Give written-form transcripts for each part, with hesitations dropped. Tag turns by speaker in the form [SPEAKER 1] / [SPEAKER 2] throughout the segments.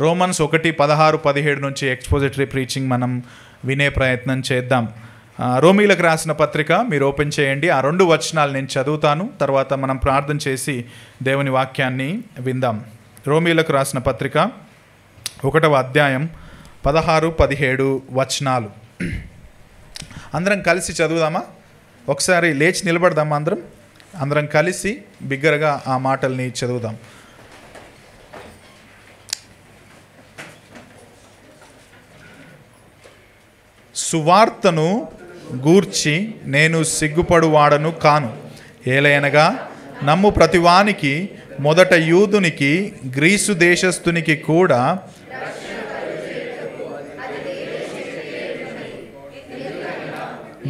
[SPEAKER 1] Romans 1:16-17 నుంచి expository preaching మనం వినే ప్రయత్నం చేద్దాం. రోమీలకు రాసిన పత్రిక మీరు ఓపెన్ చేయండి. ఆ 2 వచనాలు నేను చదువుతాను, తర్వాత మనం ప్రార్థన చేసి దేవుని వాక్యాన్ని విందాం. రోమీలకు రాసిన పత్రిక 1వ అధ్యాయం 16-17 వచనాలు. అందరం కలిసి చదువుదామా? ఒకసారి లేచి నిలబడదామా? అందరం కలిసి బిగ్గరగా ఆ మాటల్ని చదువుదాం. సువార్తను గూర్చి నేను సిగ్గుపడువాడను కాను. ఏలయనగా నమ్ము ప్రతివానికి, మొదట యూదునికి, గ్రీసు దేశస్థునికి కూడా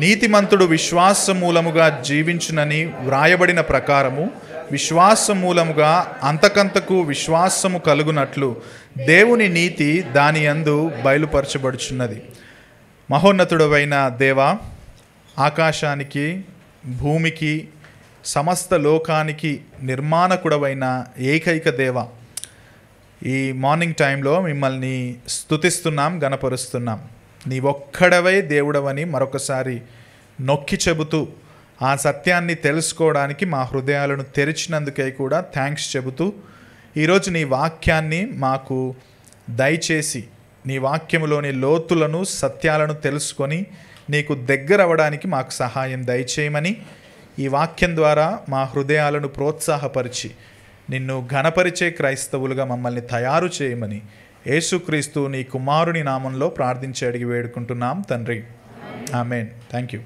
[SPEAKER 1] నీతిమంతుడు విశ్వాసమూలముగా జీవించునని వ్రాయబడిన ప్రకారము విశ్వాసమూలముగా అంతకంతకు విశ్వాసము కలుగునట్లు దేవుని నీతి దాని యందు బయలుపరచబడుచున్నది. మహోన్నతుడవైన దేవా, ఆకాశానికి, భూమికి, సమస్త లోకానికి నిర్మాణకుడవైన ఏకైక దేవ, ఈ మార్నింగ్ టైంలో మిమ్మల్ని స్తుతిస్తున్నాం, గణపరుస్తున్నాం. నీ ఒక్కడవే దేవుడవని మరొకసారి నొక్కి చెబుతూ ఆ సత్యాన్ని తెలుసుకోవడానికి మా హృదయాలను తెరిచినందుకై కూడా థ్యాంక్స్ చెబుతూ ఈరోజు నీ వాక్యాన్ని మాకు దయచేసి నీ వాక్యములోని లోతులను, సత్యాలను తెలుసుకొని నీకు దగ్గర అవ్వడానికి మాకు సహాయం దయచేయమని, ఈ వాక్యం ద్వారా మా హృదయాలను ప్రోత్సాహపరిచి నిన్ను ఘనపరిచే క్రైస్తవులుగా మమ్మల్ని తయారు చేయమని యేసుక్రీస్తు నీ కుమారుని నామంలో ప్రార్థించి అడిగి వేడుకుంటున్నాం తండ్రి, ఆమేన్. Thank you.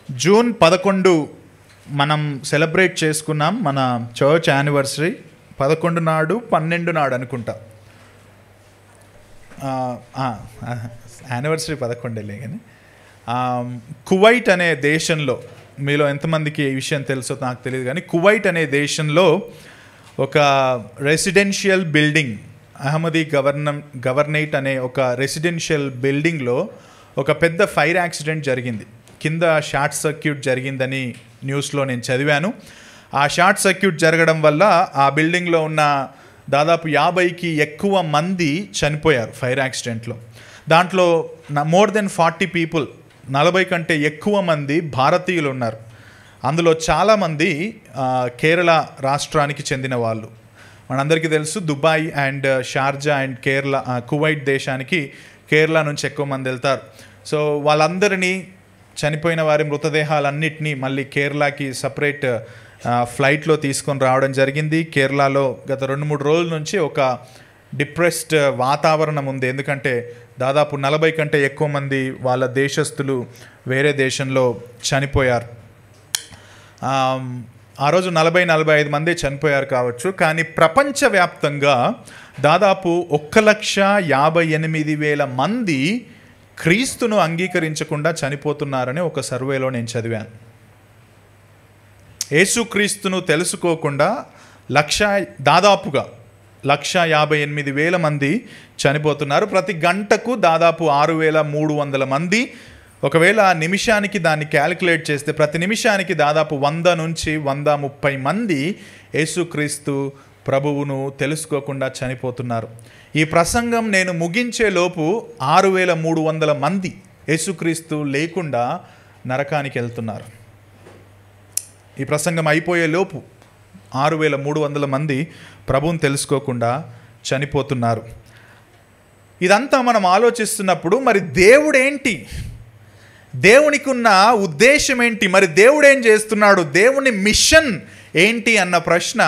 [SPEAKER 1] జూన్ 11 మనం సెలబ్రేట్ చేసుకున్నాం మన చర్చ్ యానివర్సరీ. 11 నాడు 12 నాడు అనుకుంటా యానివర్సరీ 11 కానీ కువైట్ అనే దేశంలో, మీలో ఎంతమందికి ఈ విషయం తెలుసో నాకు తెలియదు కానీ, కువైట్ అనే దేశంలో ఒక రెసిడెన్షియల్ బిల్డింగ్, అహ్మదీ గవర్నేట్ అనే ఒక రెసిడెన్షియల్ బిల్డింగ్లో ఒక పెద్ద ఫైర్ యాక్సిడెంట్ జరిగింది. కింద షార్ట్ సర్క్యూట్ జరిగిందని న్యూస్లో నేను చదివాను. ఆ షార్ట్ సర్క్యూట్ జరగడం వల్ల ఆ బిల్డింగ్లో ఉన్న దాదాపు 50కి ఎక్కువ మంది చనిపోయారు ఫైర్ యాక్సిడెంట్లో. దాంట్లో మోర్ దెన్ 40 పీపుల్, 40 కంటే ఎక్కువ మంది భారతీయులు ఉన్నారు. అందులో చాలామంది కేరళ రాష్ట్రానికి చెందిన వాళ్ళు. మనందరికీ తెలుసు Dubai and Sharjah and Kerala, Kuwait దేశానికి కేరళ నుంచి ఎక్కువ మంది వెళ్తారు. సో వాళ్ళందరినీ, చనిపోయిన వారి మృతదేహాలన్నింటినీ మళ్ళీ కేరళకి సపరేట్ ఫ్లైట్లో తీసుకొని రావడం జరిగింది. కేరళలో గత 2-3 రోజుల నుంచి ఒక డిప్రెస్డ్ వాతావరణం ఉంది. ఎందుకంటే దాదాపు 40 కంటే ఎక్కువ మంది వాళ్ళ దేశస్తులు వేరే దేశంలో చనిపోయారు. ఆ రోజు 40-45 మంది చనిపోయారు కావచ్చు, కానీ ప్రపంచవ్యాప్తంగా దాదాపు 1,58,000 మంది క్రీస్తును అంగీకరించకుండా చనిపోతున్నారని ఒక సర్వేలో నేను చదివాను. యేసుక్రీస్తును తెలుసుకోకుండా దాదాపుగా 1,58,000 మంది చనిపోతున్నారు. ప్రతి గంటకు దాదాపు 6,300 మంది. ఒకవేళ నిమిషానికి దాన్ని క్యాలిక్యులేట్ చేస్తే ప్రతి నిమిషానికి దాదాపు 100 నుంచి 130 మంది యేసుక్రీస్తు ప్రభువును తెలుసుకోకుండా చనిపోతున్నారు. ఈ ప్రసంగం నేను ముగించే లోపు 6,300 మంది యేసుక్రీస్తు లేకుండా నరకానికి వెళ్తున్నారు. ఈ ప్రసంగం అయిపోయే లోపు 6,300 మంది ప్రభువును తెలుసుకోకుండా చనిపోతున్నారు. ఇదంతా మనం ఆలోచిస్తున్నప్పుడు మరి దేవుడేంటి, దేవునికి ఉన్న ఉద్దేశం ఏంటి, మరి దేవుడు ఏం చేస్తున్నాడు, దేవుని మిషన్ ఏంటి అన్న ప్రశ్న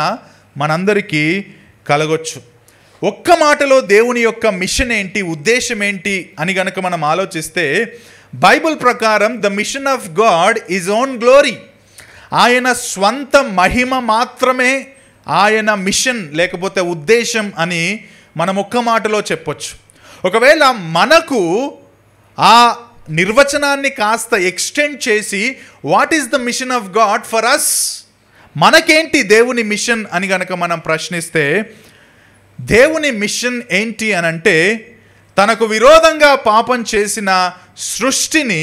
[SPEAKER 1] మనందరికీ కలగొచ్చు. ఒక్క మాటలో దేవుని యొక్క మిషన్ ఏంటి, ఉద్దేశం ఏంటి అని గనక మనం ఆలోచిస్తే, బైబిల్ ప్రకారం the mission of God is own glory. ఆయన స్వంత మహిమ మాత్రమే ఆయన మిషన్ లేకపోతే ఉద్దేశం అని మనం ఒక్క మాటలో చెప్పొచ్చు. ఒకవేళ మనకు ఆ నిర్వచనాన్ని కాస్త ఎక్స్టెండ్ చేసి what is the mission of God for us, మనకేంటి దేవుని మిషన్ అని గనక మనం ప్రశ్నిస్తే, దేవుని మిషన్ ఏంటి అనంటే తనకు విరోధంగా పాపం చేసిన సృష్టిని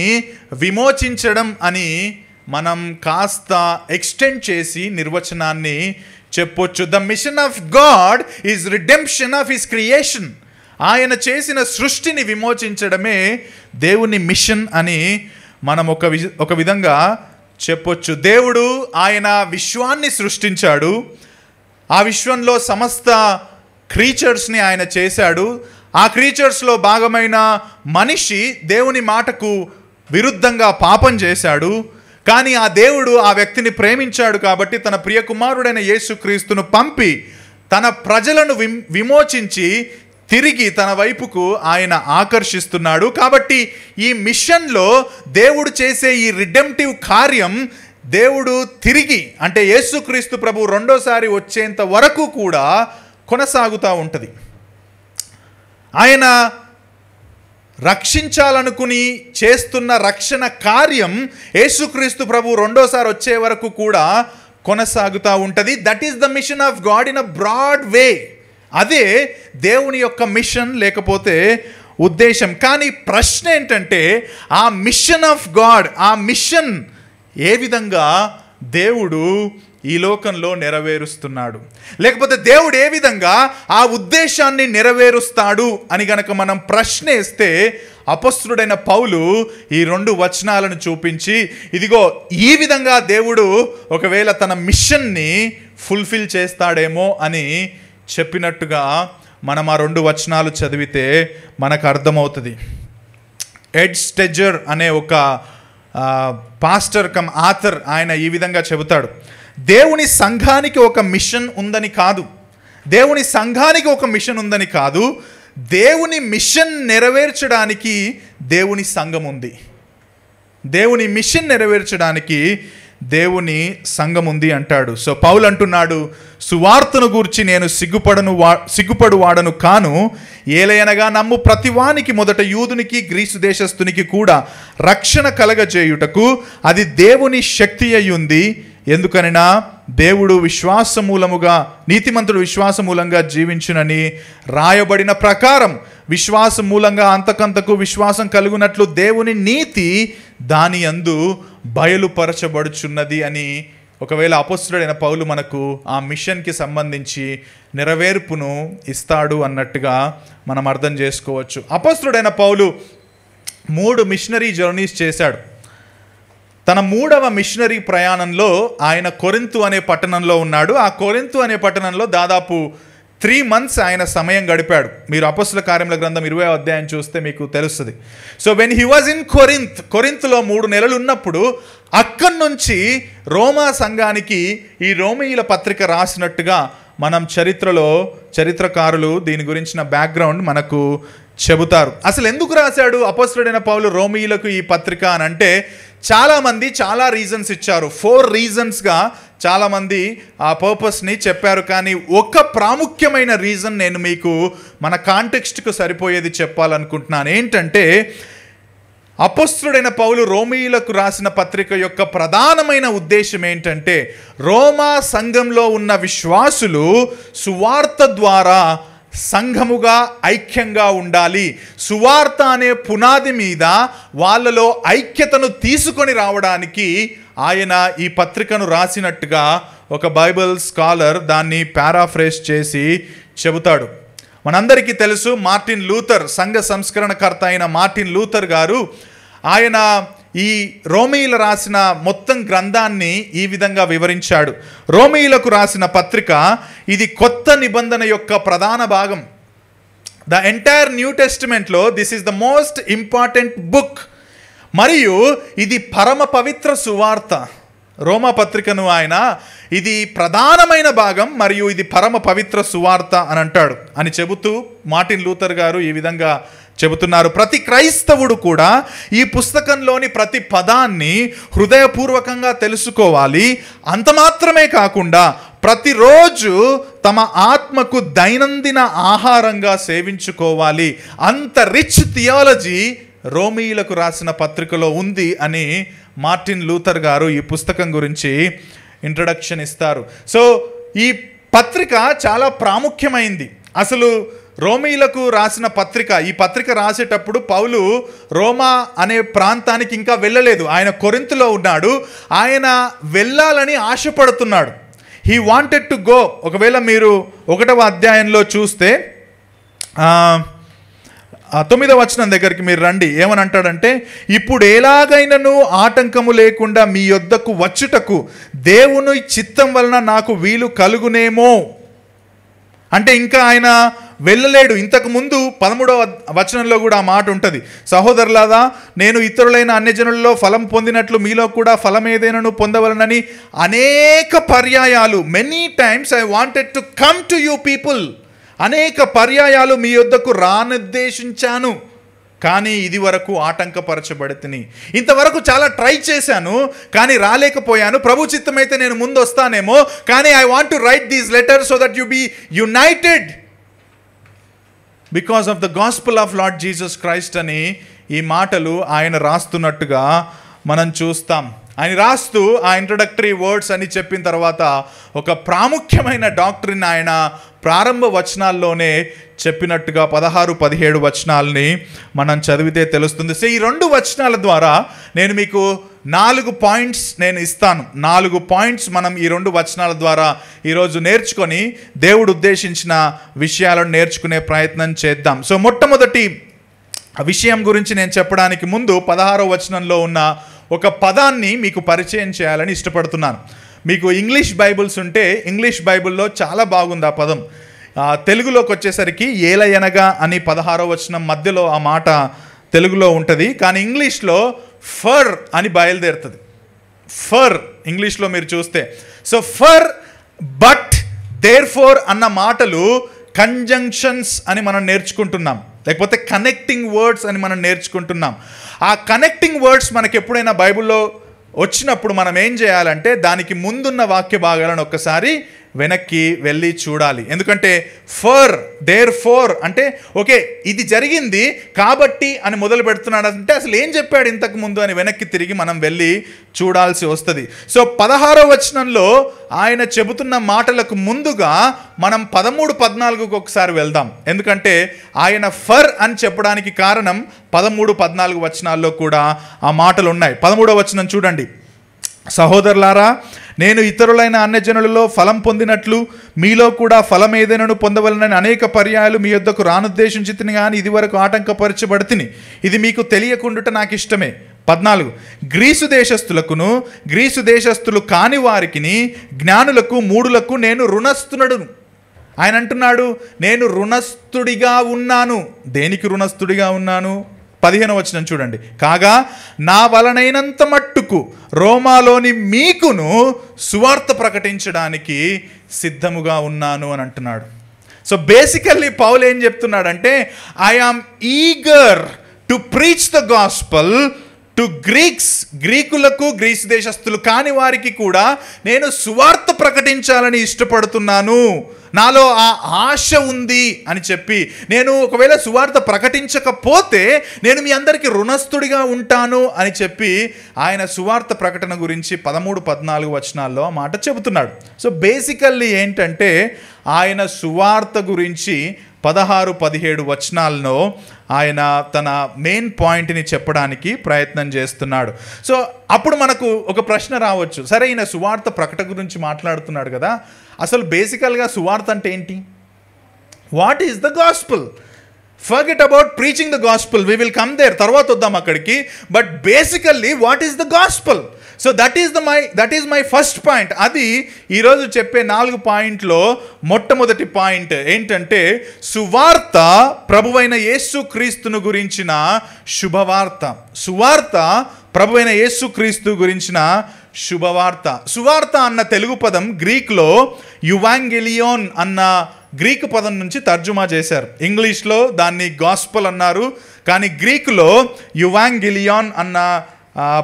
[SPEAKER 1] విమోచించడం అని మనం కాస్త ఎక్స్టెండ్ చేసి నిర్వచనాన్ని చెప్పొచ్చు. The mission of God is redemption of his creation. ఆయన చేసిన సృష్టిని విమోచించడమే దేవుని మిషన్ అని మనం ఒక విధంగా చెప్పొచ్చు. దేవుడు ఆయన విశ్వాన్ని సృష్టించాడు. ఆ విశ్వంలో సమస్త క్రీచర్స్ని ఆయన చేశాడు. ఆ క్రీచర్స్లో భాగమైన మనిషి దేవుని మాటకు విరుద్ధంగా పాపం చేశాడు. కానీ ఆ దేవుడు ఆ వ్యక్తిని ప్రేమించాడు కాబట్టి తన ప్రియ కుమారుడైన యేసుక్రీస్తును పంపి తన ప్రజలను విమోచించి తిరిగి తన వైపుకు ఆయన ఆకర్షిస్తున్నాడు. కాబట్టి ఈ మిషన్లో దేవుడు చేసే ఈ రిడెంప్టివ్ కార్యం దేవుడు తిరిగి అంటే యేసుక్రీస్తు ప్రభు రెండోసారి వచ్చేంత వరకు కూడా కొనసాగుతూ ఉంటుంది. ఆయన రక్షించాలనుకుని చేస్తున్న రక్షణ కార్యం యేసుక్రీస్తు ప్రభు రెండోసారి వచ్చే వరకు కూడా కొనసాగుతూ ఉంటుంది. That is the mission of God in a broad way. అదే దేవుని యొక్క మిషన్ లేకపోతే ఉద్దేశం. కానీ ప్రశ్న ఏంటంటే ఆ మిషన్ ఆఫ్ గాడ్, ఆ మిషన్ ఏ విధంగా దేవుడు ఈ లోకంలో నెరవేరుస్తున్నాడు, లేకపోతే దేవుడు ఏ విధంగా ఆ ఉద్దేశాన్ని నెరవేరుస్తాడు అని గనక మనం ప్రశ్న వేస్తే అపొస్తలుడైన పౌలు ఈ 2 వచనాలను చూపించి ఇదిగో ఈ విధంగా దేవుడు ఒకవేళ తన మిషన్ని ఫుల్ఫిల్ చేస్తాడేమో అని చెప్పినట్టుగా మనం ఆ 2 వచనాలు చదివితే మనకు అర్థమవుతుంది. ఎడ్ స్టెడ్జర్ అనే ఒక పాస్టర్ కమ్ ఆథర్ ఆయన ఈ విధంగా చెబుతాడు, దేవుని సంఘానికి ఒక మిషన్ ఉందని కాదు, దేవుని సంఘానికి ఒక మిషన్ ఉందని కాదు, దేవుని మిషన్ నెరవేర్చడానికి దేవుని సంఘం ఉంది. దేవుని మిషన్ నెరవేర్చడానికి దేవుని సంఘం ఉంది అంటాడు. సో పౌలు అంటున్నాడు, సువార్తను గూర్చి నేను సిగ్గుపడు వాడను కాను, ఏలయనగా నమ్ము ప్రతివానికి మొదట యూదునికి గ్రీసు దేశస్థునికి కూడా రక్షణ కలగజేయుటకు అది దేవుని శక్తి అయ్యుంది. ఎందుకనినా దేవుడు విశ్వాసమూలముగా నీతిమంతుడు విశ్వాసమూలంగా జీవించునని రాయబడిన ప్రకారం విశ్వాసం మూలంగా అంతకంతకు విశ్వాసం కలుగునట్లు దేవుని నీతి దాని యందు బయలుపరచబడుచున్నది అని ఒకవేళ అపొస్తలుడైన పౌలు మనకు ఆ మిషన్కి సంబంధించి నెరవేర్పును ఇస్తాడు అన్నట్టుగా మనం అర్థం చేసుకోవచ్చు. అపొస్తలుడైన పౌలు 3 మిషనరీ జర్నీస్ చేశాడు. తన 3వ మిషనరీ ప్రయాణంలో ఆయన కొరింతు అనే పట్టణంలో ఉన్నాడు. ఆ కొరింతు అనే పట్టణంలో దాదాపు 3 months ఆయన సమయం గడిపాడు. మీరు అపొస్తలుల కార్యముల గ్రంథం 20వ అధ్యాయం చూస్తే మీకు తెలుస్తుంది. So when he was in కొరింత్లో 3 నెలలు ఉన్నప్పుడు అక్కడి నుంచి రోమా సంఘానికి ఈ రోమీయుల పత్రిక రాసినట్టుగా మనం చరిత్రకారులు దీని గురించిన బ్యాక్గ్రౌండ్ మనకు చెబుతారు. అసలు ఎందుకు రాశాడు అపొస్తలుడైన పౌలు రోమీయులకు ఈ పత్రిక అని అంటే చాలామంది చాలా రీజన్స్ ఇచ్చారు. 4 రీజన్స్గా చాలామంది ఆ పర్పస్ని చెప్పారు. కానీ ఒక ప్రాముఖ్యమైన రీజన్ నేను మీకు మన కాంటెక్స్ట్కు సరిపోయేది చెప్పాలనుకుంటున్నాను. ఏంటంటే అపొస్తలుడైన పౌలు రోమీయులకు రాసిన పత్రిక యొక్క ప్రధానమైన ఉద్దేశం ఏంటంటే రోమా సంఘంలో ఉన్న విశ్వాసులు సువార్త ద్వారా సంఘముగా ఐక్యంగా ఉండాలి. సువార్త అనే పునాది మీద వాళ్ళలో ఐక్యతను తీసుకొని రావడానికి ఆయన ఈ పత్రికను రాసినట్టుగా ఒక బైబిల్ స్కాలర్ దాన్ని పారాఫ్రేజ్ చేసి చెబుతాడు. మనందరికీ తెలుసు మార్టిన్ లూథర్, సంఘ సంస్కరణకర్త అయిన మార్టిన్ లూథర్ గారు ఆయన ఈ రోమీయులు రాసిన మొత్తం గ్రంథాన్ని ఈ విధంగా వివరించాడు. రోమీయులకు రాసిన పత్రిక ఇది కొత్త నిబంధన యొక్క ప్రధాన భాగం. ద ఎంటైర్ న్యూ టెస్టిమెంట్లో this is the most important book. మరియు ఇది పరమ పవిత్ర సువార్త. రోమా పత్రికను ఆయన ఇది ప్రధానమైన భాగం మరియు ఇది పరమ పవిత్ర సువార్త అని అంటాడు అని చెబుతూ మార్టిన్ లూథర్ గారు ఈ విధంగా చెబుతున్నారు. ప్రతి క్రైస్తవుడు కూడా ఈ పుస్తకంలోని ప్రతి పదాన్ని హృదయపూర్వకంగా తెలుసుకోవాలి. అంత మాత్రమే కాకుండా ప్రతిరోజు తమ ఆత్మకు దైనందిన ఆహారంగా సేవించుకోవాలి. అంత రిచ్ థియాలజీ రోమీయులకు రాసిన పత్రికలో ఉంది అని మార్టిన్ లూథర్ గారు ఈ పుస్తకం గురించి ఇంట్రడక్షన్ ఇస్తారు. సో ఈ పత్రిక చాలా ప్రాముఖ్యమైంది. అసలు రోమీలకు రాసిన పత్రిక, ఈ పత్రిక రాసేటప్పుడు పౌలు రోమా అనే ప్రాంతానికి ఇంకా వెళ్ళలేదు. ఆయన కొరింథులో ఉన్నాడు. ఆయన వెళ్ళాలని ఆశపడుతున్నాడు. He wanted to go. ఒకవేళ మీరు 1వ అధ్యాయంలో చూస్తే 9వ వచనం దగ్గరికి మీరు రండి. ఏమని అంటాడంటే, ఇప్పుడు ఎలాగైనను ఆటంకము లేకుండా మీ యొద్దకు వచ్చుటకు దేవుని చిత్తం వలన నాకు వీలు కలుగునేమో. అంటే ఇంకా ఆయన వెళ్ళలేడు. ఇంతకు ముందు 13వ వచనంలో కూడా ఆ మాట ఉంటుంది, సహోదరులారా నేను ఇతరులైన అన్యజనులలో ఫలం పొందినట్లు మీలో కూడా ఫలం ఏదైనాను పొందవలనని అనేక పర్యాయాలు, many times I wanted to come to you people, అనేక పర్యాయాలు మీ యొద్దకు రానుద్దేశించాను, కానీ ఇది వరకు ఆటంకపరచబడితిని. ఇంతవరకు చాలా ట్రై చేశాను కానీ రాలేకపోయాను. ప్రభు చిత్తమైతే నేను ముందు వస్తానేమో, కానీ I want to write these letters so that you be united because of the gospel of Lord Jesus Christ అని ఈ మాటలు ఆయన రాస్తున్నట్టుగా మనం చూస్తాం. ఆయన రాస్తూ ఆ ఇంట్రడక్టరీ వర్డ్స్ అని చెప్పిన తర్వాత ఒక ప్రాముఖ్యమైన డాక్ట్రిన్ ఆయన ప్రారంభ వచనాల్లోనే చెప్పినట్టుగా 16-17 వచనాలని మనం చదివితే తెలుస్తుంది. సో ఈ 2 వచనాల ద్వారా నేను మీకు 4 పాయింట్స్ నేను ఇస్తాను. 4 పాయింట్స్ మనం ఈ 2 వచనాల ద్వారా ఈరోజు నేర్చుకొని దేవుడు ఉద్దేశించిన విషయాలను నేర్చుకునే ప్రయత్నం చేద్దాం. సో మొట్టమొదటి విషయం గురించి నేను చెప్పడానికి ముందు 16వ వచనంలో ఉన్న ఒక పదాన్ని మీకు పరిచయం చేయాలని ఇష్టపడుతున్నాను. మీకు ఇంగ్లీష్ బైబుల్స్ ఉంటే ఇంగ్లీష్ బైబుల్లో చాలా బాగుంది ఆ పదం. తెలుగులోకి వచ్చేసరికి ఏలయనగా అని 16వ వచనం మధ్యలో ఆ మాట తెలుగులో ఉంటుంది, కానీ ఇంగ్లీష్లో ఫర్ అని బయలుదేరుతుంది. ఫర్ ఇంగ్లీష్లో మీరు చూస్తే, so for, but, therefore అన్న మాటలు కంజంక్షన్స్ అని మనం నేర్చుకుంటున్నాం, లేకపోతే కనెక్టింగ్ వర్డ్స్ అని మనం నేర్చుకుంటున్నాం. ఆ కనెక్టింగ్ వర్డ్స్ మనకి ఎప్పుడైనా బైబిల్లో వచ్చినప్పుడు మనం ఏం చేయాలంటే దానికి ముందున్న వాక్య భాగాలను ఒక్కసారి వెనక్కి వెళ్ళి చూడాలి. ఎందుకంటే ఫర్, దేర్ ఫోర్ అంటే ఓకే ఇది జరిగింది కాబట్టి అని మొదలు పెడుతున్నాడు అంటే అసలు ఏం చెప్పాడు ఇంతకు ముందు అని వెనక్కి తిరిగి మనం వెళ్ళి చూడాల్సి వస్తుంది. సో 16వ వచనంలో ఆయన చెబుతున్న మాటలకు ముందుగా మనం 13-14 ఒకసారి వెళ్దాం. ఎందుకంటే ఆయన ఫర్ అని చెప్పడానికి కారణం 13-14 వచనాల్లో కూడా ఆ మాటలు ఉన్నాయి. 13వ వచనం చూడండి, సహోదరులారా నేను ఇతరులైన అన్యజనులలో ఫలం పొందినట్లు మీలో కూడా ఫలం ఏదైనాను పొందవలనని అనేక పర్యాయాలు మీ యొద్దకు రానుద్దేశించితిని, కానీ ఇది వరకు ఆటంకపరచబడితిని. ఇది మీకు తెలియకుండుట నాకు ఇష్టమే. 14 గ్రీసు దేశస్థులకును గ్రీసు దేశస్థులు కాని వారికిని జ్ఞానులకు మూఢులకు నేను రుణస్థునడును. ఆయన అంటున్నాడు నేను రుణస్థుడిగా ఉన్నాను. దేనికి రుణస్థుడిగా ఉన్నాను? 15వ వచనం చూడండి, కాగా నా వలనైనంత మట్టుకు రోమాలోని మీకును సువార్త ప్రకటించడానికి సిద్ధముగా ఉన్నాను అని అంటున్నాడు. సో బేసికల్లీ పౌలు ఏం చెప్తున్నాడంటే I am eager to preach the gospel to Greeks, గ్రీకులకు గ్రీసు దేశస్థులు కాని వారికి కూడా నేను సువార్త ప్రకటించాలని ఇష్టపడుతున్నాను, నాలో ఆ ఆశ ఉంది అని చెప్పి, నేను ఒకవేళ సువార్త ప్రకటించకపోతే నేను మీ అందరికీ రుణస్థుడిగా ఉంటాను అని చెప్పి ఆయన సువార్త ప్రకటన గురించి 13-14 వచనాల్లో ఆ మాట చెబుతున్నాడు. సో బేసికల్లీ ఏంటంటే ఆయన సువార్త గురించి 16-17 వచనాల్లో ఆయన తన మెయిన్ పాయింట్ని చెప్పడానికి ప్రయత్నం చేస్తున్నాడు. సో అప్పుడు మనకు ఒక ప్రశ్న రావచ్చు, సరే ఈయన సువార్త ప్రకటన గురించి మాట్లాడుతున్నాడు కదా, అసలు బేసికల్గా సువార్త అంటే ఏంటి? What is the gospel? Forget about preaching the gospel, we will come there, తర్వాత వద్దాం అక్కడికి. But basically what is the gospel? So that is my first point. అది ఈరోజు చెప్పే 4 పాయింట్లో మొట్టమొదటి పాయింట్ ఏంటంటే సువార్త ప్రభువైన యేసుక్రీస్తును గురించిన శుభవార్త. సువార్త ప్రభువైన యేసుక్రీస్తు గురించిన శుభవార్త. సువార్త అన్న తెలుగు పదం గ్రీక్లో యువాంగెలియోన్ అన్న గ్రీకు పదం నుంచి తర్జుమా చేశారు. ఇంగ్లీష్లో దాన్ని గాస్పల్ అన్నారు, కానీ గ్రీకులో యువాంగెలియోన్ అన్న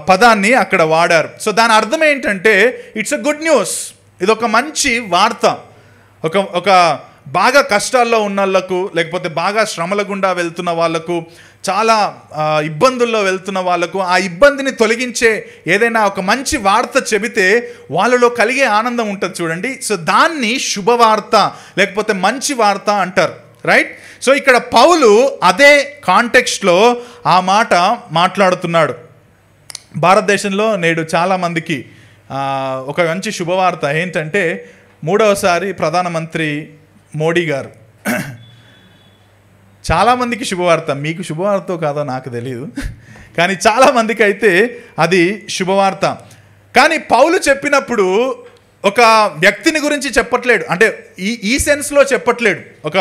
[SPEAKER 1] పదాన్ని అక్కడ వాడారు. సో దాని అర్థం ఏంటంటే ఇట్స్ ఎ గుడ్ న్యూస్, ఇది ఒక మంచి వార్త. ఒక బాగా కష్టాల్లో ఉన్న వాళ్ళకు, లేకపోతే బాగా శ్రమల గుండా వెళ్తున్న వాళ్ళకు, చాలా ఇబ్బందుల్లో వెళ్తున్న వాళ్ళకు ఆ ఇబ్బందిని తొలగించే ఏదైనా ఒక మంచి వార్త చెబితే వాళ్ళలో కలిగే ఆనందం ఉంటుంది చూడండి. సో దాన్ని శుభవార్త లేకపోతే మంచి వార్త అంటారు, రైట్? సో ఇక్కడ పౌలు అదే కాంటెక్స్ట్లో ఆ మాట మాట్లాడుతున్నాడు. భారతదేశంలో నేడు చాలామందికి ఒక మంచి శుభవార్త ఏంటంటే, 3వసారి ప్రధానమంత్రి మోడీ గారు. చాలామందికి శుభవార్త, మీకు శుభవార్త కాదో నాకు తెలియదు, కానీ చాలామందికి అయితే అది శుభవార్త. కానీ పౌలు చెప్పినప్పుడు ఒక వ్యక్తిని గురించి చెప్పట్లేడు, అంటే ఈ సెన్స్లో చెప్పట్లేడు. ఒక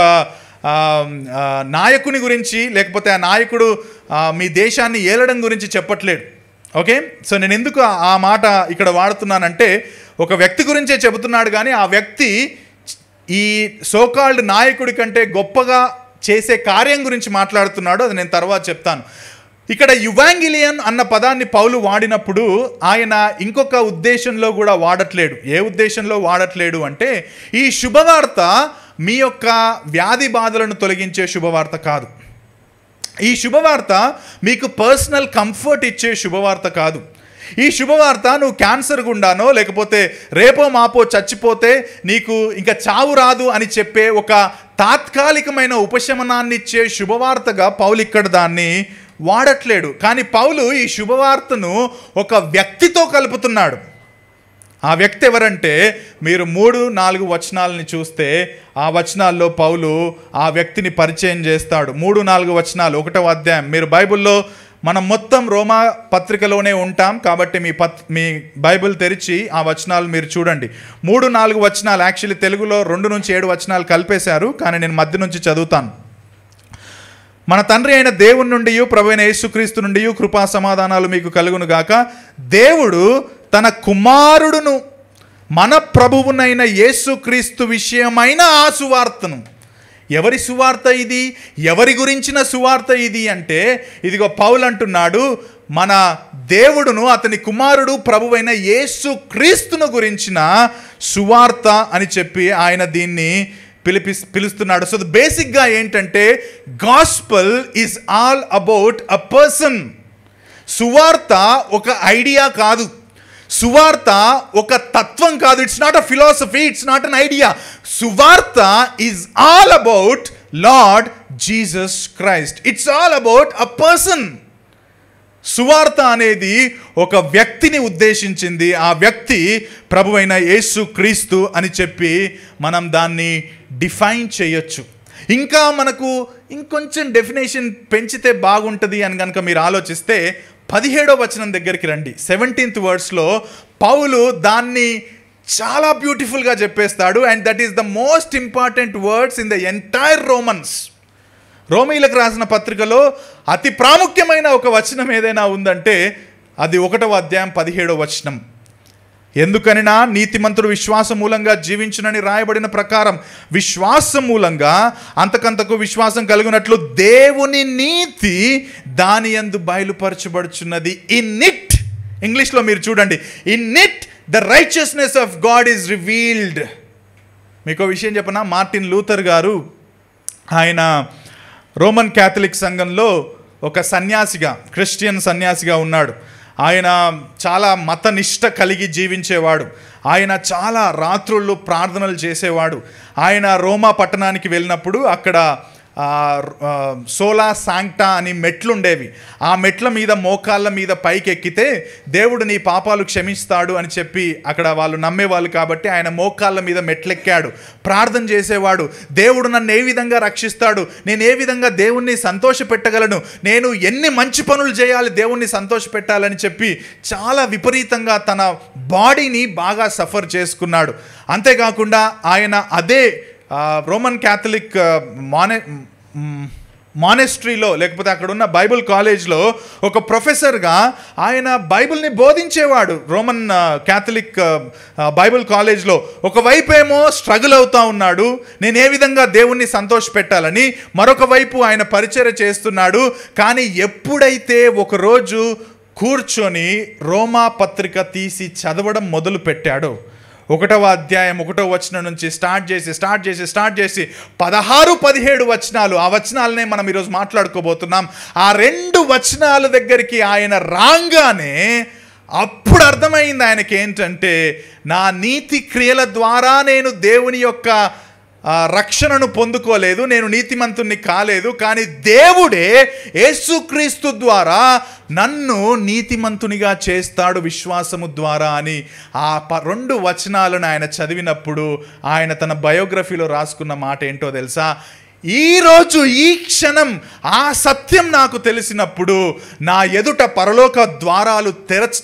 [SPEAKER 1] నాయకుని గురించి లేకపోతే ఆ నాయకుడు మీ దేశాన్ని ఏలడం గురించి చెప్పట్లేడు. ఓకే, సో నేను ఎందుకు ఆ మాట ఇక్కడ వాడుతున్నానంటే, ఒక వ్యక్తి గురించే చెబుతున్నాడు, కానీ ఆ వ్యక్తి ఈ సోకాల్డ్ నాయకుడి కంటే గొప్పగా చేసే కార్యం గురించి మాట్లాడుతున్నాడు. అది నేను తర్వాత చెప్తాను. ఇక్కడ యువాంగిలియన్ అన్న పదాన్ని పౌలు వాడినప్పుడు ఆయన ఇంకొక ఉద్దేశంలో కూడా వాడట్లేడు. ఏ ఉద్దేశంలో వాడట్లేడు అంటే, ఈ శుభవార్త మీ యొక్క వ్యాధి బాధలను తొలగించే శుభవార్త కాదు. ఈ శుభవార్త మీకు పర్సనల్ కంఫర్ట్ ఇచ్చే శుభవార్త కాదు. ఈ శుభవార్త నువ్వు క్యాన్సర్ గుండానో లేకపోతే రేపో మాపో చచ్చిపోతే నీకు ఇంకా చావు రాదు అని చెప్పే ఒక తాత్కాలికమైన ఉపశమనాన్ని ఇచ్చే శుభవార్తగా పౌలు ఇక్కడ దాన్ని వాడట్లేడు. కానీ పౌలు ఈ శుభవార్తను ఒక వ్యక్తితో కలుపుతున్నాడు. ఆ వ్యక్తి ఎవరంటే, మీరు 3-4 వచనాలని చూస్తే ఆ వచనాల్లో పౌలు ఆ వ్యక్తిని పరిచయం చేస్తాడు. 3-4 వచనాలు 1వ అధ్యాయం. మీరు బైబిల్లో మనం మొత్తం రోమా పత్రికలోనే ఉంటాం కాబట్టి మీ బైబిల్ తెరిచి ఆ వచనాలు మీరు చూడండి. 3-4 వచనాలు, యాక్చువల్లీ తెలుగులో 2-7 వచనాలు కలిపేశారు, కానీ నేను మధ్య నుంచి చదువుతాను. మన తండ్రి అయిన దేవుని నుండి ప్రభువైన యేసుక్రీస్తు నుండి కృపా సమాధానాలు మీకు కలుగును గాక. దేవుడు తన కుమారుడును మన ప్రభువునైన యేసుక్రీస్తు విషయమైన ఆ సువార్తను, ఎవరి సువార్త ఇది, ఎవరి గురించిన సువార్త ఇది అంటే, ఇదిగో పౌలు అంటున్నాడు, మన దేవుడును అతని కుమారుడు ప్రభువైన యేసుక్రీస్తును గురించిన సువార్త అని చెప్పి ఆయన దీన్ని పిలుస్తున్నాడు. సో బేసిక్గా ఏంటంటే, gospel is all about a person. సువార్త ఒక ఐడియా కాదు, సువార్త ఒక తత్వం కాదు. It's not a philosophy, it's not an idea. సువార్త is all about Lord Jesus Christ. It's all about a person. సువార్త అనేది ఒక వ్యక్తిని ఉద్దేశించింది. ఆ వ్యక్తి ప్రభువైన యేసు క్రీస్తు అని చెప్పి మనం దాన్ని డిఫైన్ చేయొచ్చు. ఇంకా మనకు ఇంకొంచెం డెఫినేషన్ పెంచితే బాగుంటుంది అని కనుక మీరు ఆలోచిస్తే 17వ వచనం దగ్గరికి రండి. 17th వర్డ్స్లో పౌలు దాన్ని చాలా బ్యూటిఫుల్గా చెప్పేస్తాడు. And that is the most important words in the entire Romans. రోమీలకు రాసిన పత్రికలో అతి ప్రాముఖ్యమైన ఒక వచనం ఏదైనా ఉందంటే అది 1వ అధ్యాయం 17వ వచనం. ఎందుకనినా నీతిమంతుడు విశ్వాసం మూలంగా జీవించునని రాయబడిన ప్రకారం విశ్వాసం మూలంగా అంతకంతకు విశ్వాసం కలుగునట్లు దేవుని నీతి దాని యందు బయలుపరచబడుచున్నది. ఇన్ ఇట్, ఇంగ్లీష్లో మీరు చూడండి, in it the righteousness of God is revealed. మీకు విషయం చెప్పనా, మార్టిన్ లూథర్ గారు ఆయన రోమన్ క్యాథలిక్ సంఘంలో ఒక సన్యాసిగా, క్రిస్టియన్ సన్యాసిగా ఉన్నాడు. ఆయన చాలా మతనిష్ట కలిగి జీవించేవాడు. ఆయన చాలా రాత్రుళ్ళు ప్రార్థనలు చేసేవాడు. ఆయన రోమా పట్టణానికి వెళ్ళినప్పుడు అక్కడ సోలా శాంక్టా అని మెట్లుండేవి. ఆ మెట్ల మీద మోకాళ్ళ మీద పైకి ఎక్కితే దేవుడు నీ పాపాలు క్షమిస్తాడు అని చెప్పి అక్కడ వాళ్ళు నమ్మేవాళ్ళు. కాబట్టి ఆయన మోకాళ్ళ మీద మెట్లెక్కాడు, ప్రార్థన చేసేవాడు. దేవుడు నన్ను ఏ విధంగా రక్షిస్తాడు, నేను ఏ విధంగా దేవుణ్ణి సంతోషపెట్టగలను, నేను ఎన్ని మంచి పనులు చేయాలి దేవుణ్ణి సంతోషపెట్టాలని చెప్పి చాలా విపరీతంగా తన బాడీని బాగా సఫర్ చేసుకున్నాడు. అంతేకాకుండా ఆయన అదే రోమన్ క్యాథలిక్ మానెస్ట్రీలో లేకపోతే అక్కడ ఉన్న బైబిల్ కాలేజ్లో ఒక ప్రొఫెసర్గా ఆయన బైబిల్ని బోధించేవాడు. రోమన్ క్యాథలిక్ బైబిల్ కాలేజ్లో ఒకవైపు ఏమో స్ట్రగుల్ అవుతూ ఉన్నాడు, నేను ఏ విధంగా దేవుణ్ణి సంతోషపెట్టాలని, మరొక వైపు ఆయన పరిచర్య చేస్తున్నాడు. కానీ ఎప్పుడైతే ఒకరోజు కూర్చొని రోమా పత్రిక తీసి చదవడం మొదలు పెట్టాడో, 1వ అధ్యాయం 1వ వచనం నుంచి స్టార్ట్ చేసి 16, 17 వచనాలు, ఆ వచనాలనే మనం ఈరోజు మాట్లాడుకోబోతున్నాం. ఆ 2 వచనాల దగ్గరికి ఆయన రాగానే అప్పుడు అర్థమైంది ఆయనకి ఏంటంటే, నా నీతి క్రియల ద్వారా నేను దేవుని యొక్క రక్షణను పొందుకోలేదు, నేను నీతిమంతుణ్ణి కాలేదు, కానీ దేవుడే యేసుక్రీస్తు ద్వారా నన్ను నీతిమంతునిగా చేస్తాడు విశ్వాసము ద్వారా అని ఆ 2 వచనాలను ఆయన చదివినప్పుడు ఆయన తన బయోగ్రఫీలో రాసుకున్న మాట ఏంటో తెలుసా? ఈరోజు ఈ క్షణం ఆ సత్యం నాకు తెలిసినప్పుడు నా ఎదుట పరలోక ద్వారాలు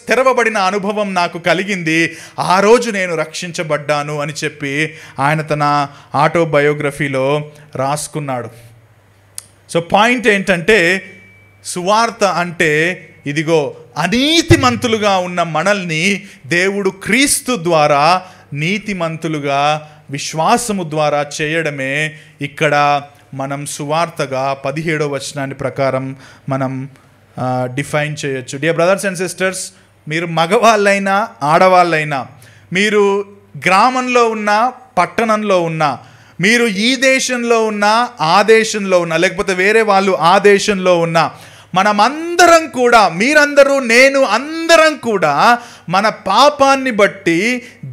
[SPEAKER 1] తెరవబడిన అనుభవం నాకు కలిగింది, ఆ రోజు నేను రక్షించబడ్డాను అని చెప్పి ఆయన తన ఆటోబయోగ్రఫీలో రాసుకున్నాడు. సో పాయింట్ ఏంటంటే, సువార్త అంటే ఇదిగో అనీతిమంతులుగా ఉన్న మనల్ని దేవుడు క్రీస్తు ద్వారా నీతిమంతులుగా విశ్వాసము ద్వారా చేయడమే ఇక్కడ మనం సువార్తగా 17వ వచనాన్ని ప్రకారం మనం డిఫైన్ చేయొచ్చు. డియర్ బ్రదర్స్ అండ్ సిస్టర్స్, మీరు మగవాళ్ళైనా ఆడవాళ్ళైనా, మీరు గ్రామంలో ఉన్నా పట్టణంలో ఉన్నా, మీరు ఈ దేశంలో ఉన్నా ఆ దేశంలో ఉన్నా, లేకపోతే వేరే వాళ్ళు ఆ దేశంలో ఉన్నా, మనమందరం కూడా, మీరందరూ నేను అందరం కూడా మన పాపాన్ని బట్టి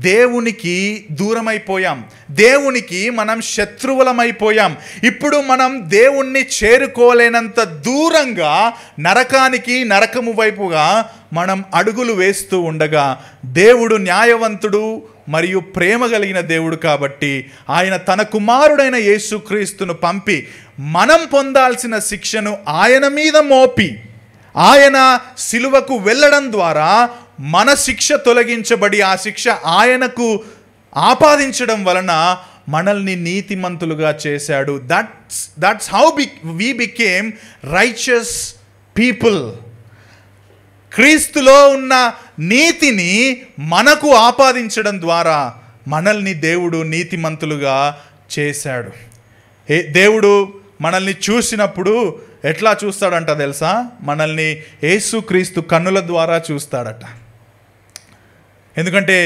[SPEAKER 1] దేవునికి దూరమైపోయాం, దేవునికి మనం శత్రువులమైపోయాం. ఇప్పుడు మనం దేవుణ్ణి చేరుకోలేనంత దూరంగా నరకము వైపుగా మనం అడుగులు వేస్తూ ఉండగా, దేవుడు న్యాయవంతుడు మరియు ప్రేమ కలిగిన దేవుడు కాబట్టి ఆయన తన కుమారుడైన యేసుక్రీస్తును పంపి మనం పొందాల్సిన శిక్షను ఆయన మీద మోపి, ఆయన సిలువకు వెళ్ళడం ద్వారా మన శిక్ష తొలగించబడి ఆ శిక్ష ఆయనకు ఆపాదించడం వలన మనల్ని నీతిమంతులుగా చేశాడు. That's how we became righteous people. క్రీస్తులో ఉన్న నీతిని మనకు ఆపాదించడం ద్వారా మనల్ని దేవుడు నీతిమంతులుగా చేశాడు. దేవుడు మనల్ని చూసినప్పుడు ఎట్లా చూస్తాడంట తెలుసా? మనల్ని యేసుక్రీస్తు కన్నుల ద్వారా చూస్తాడట. ఎందుకంటే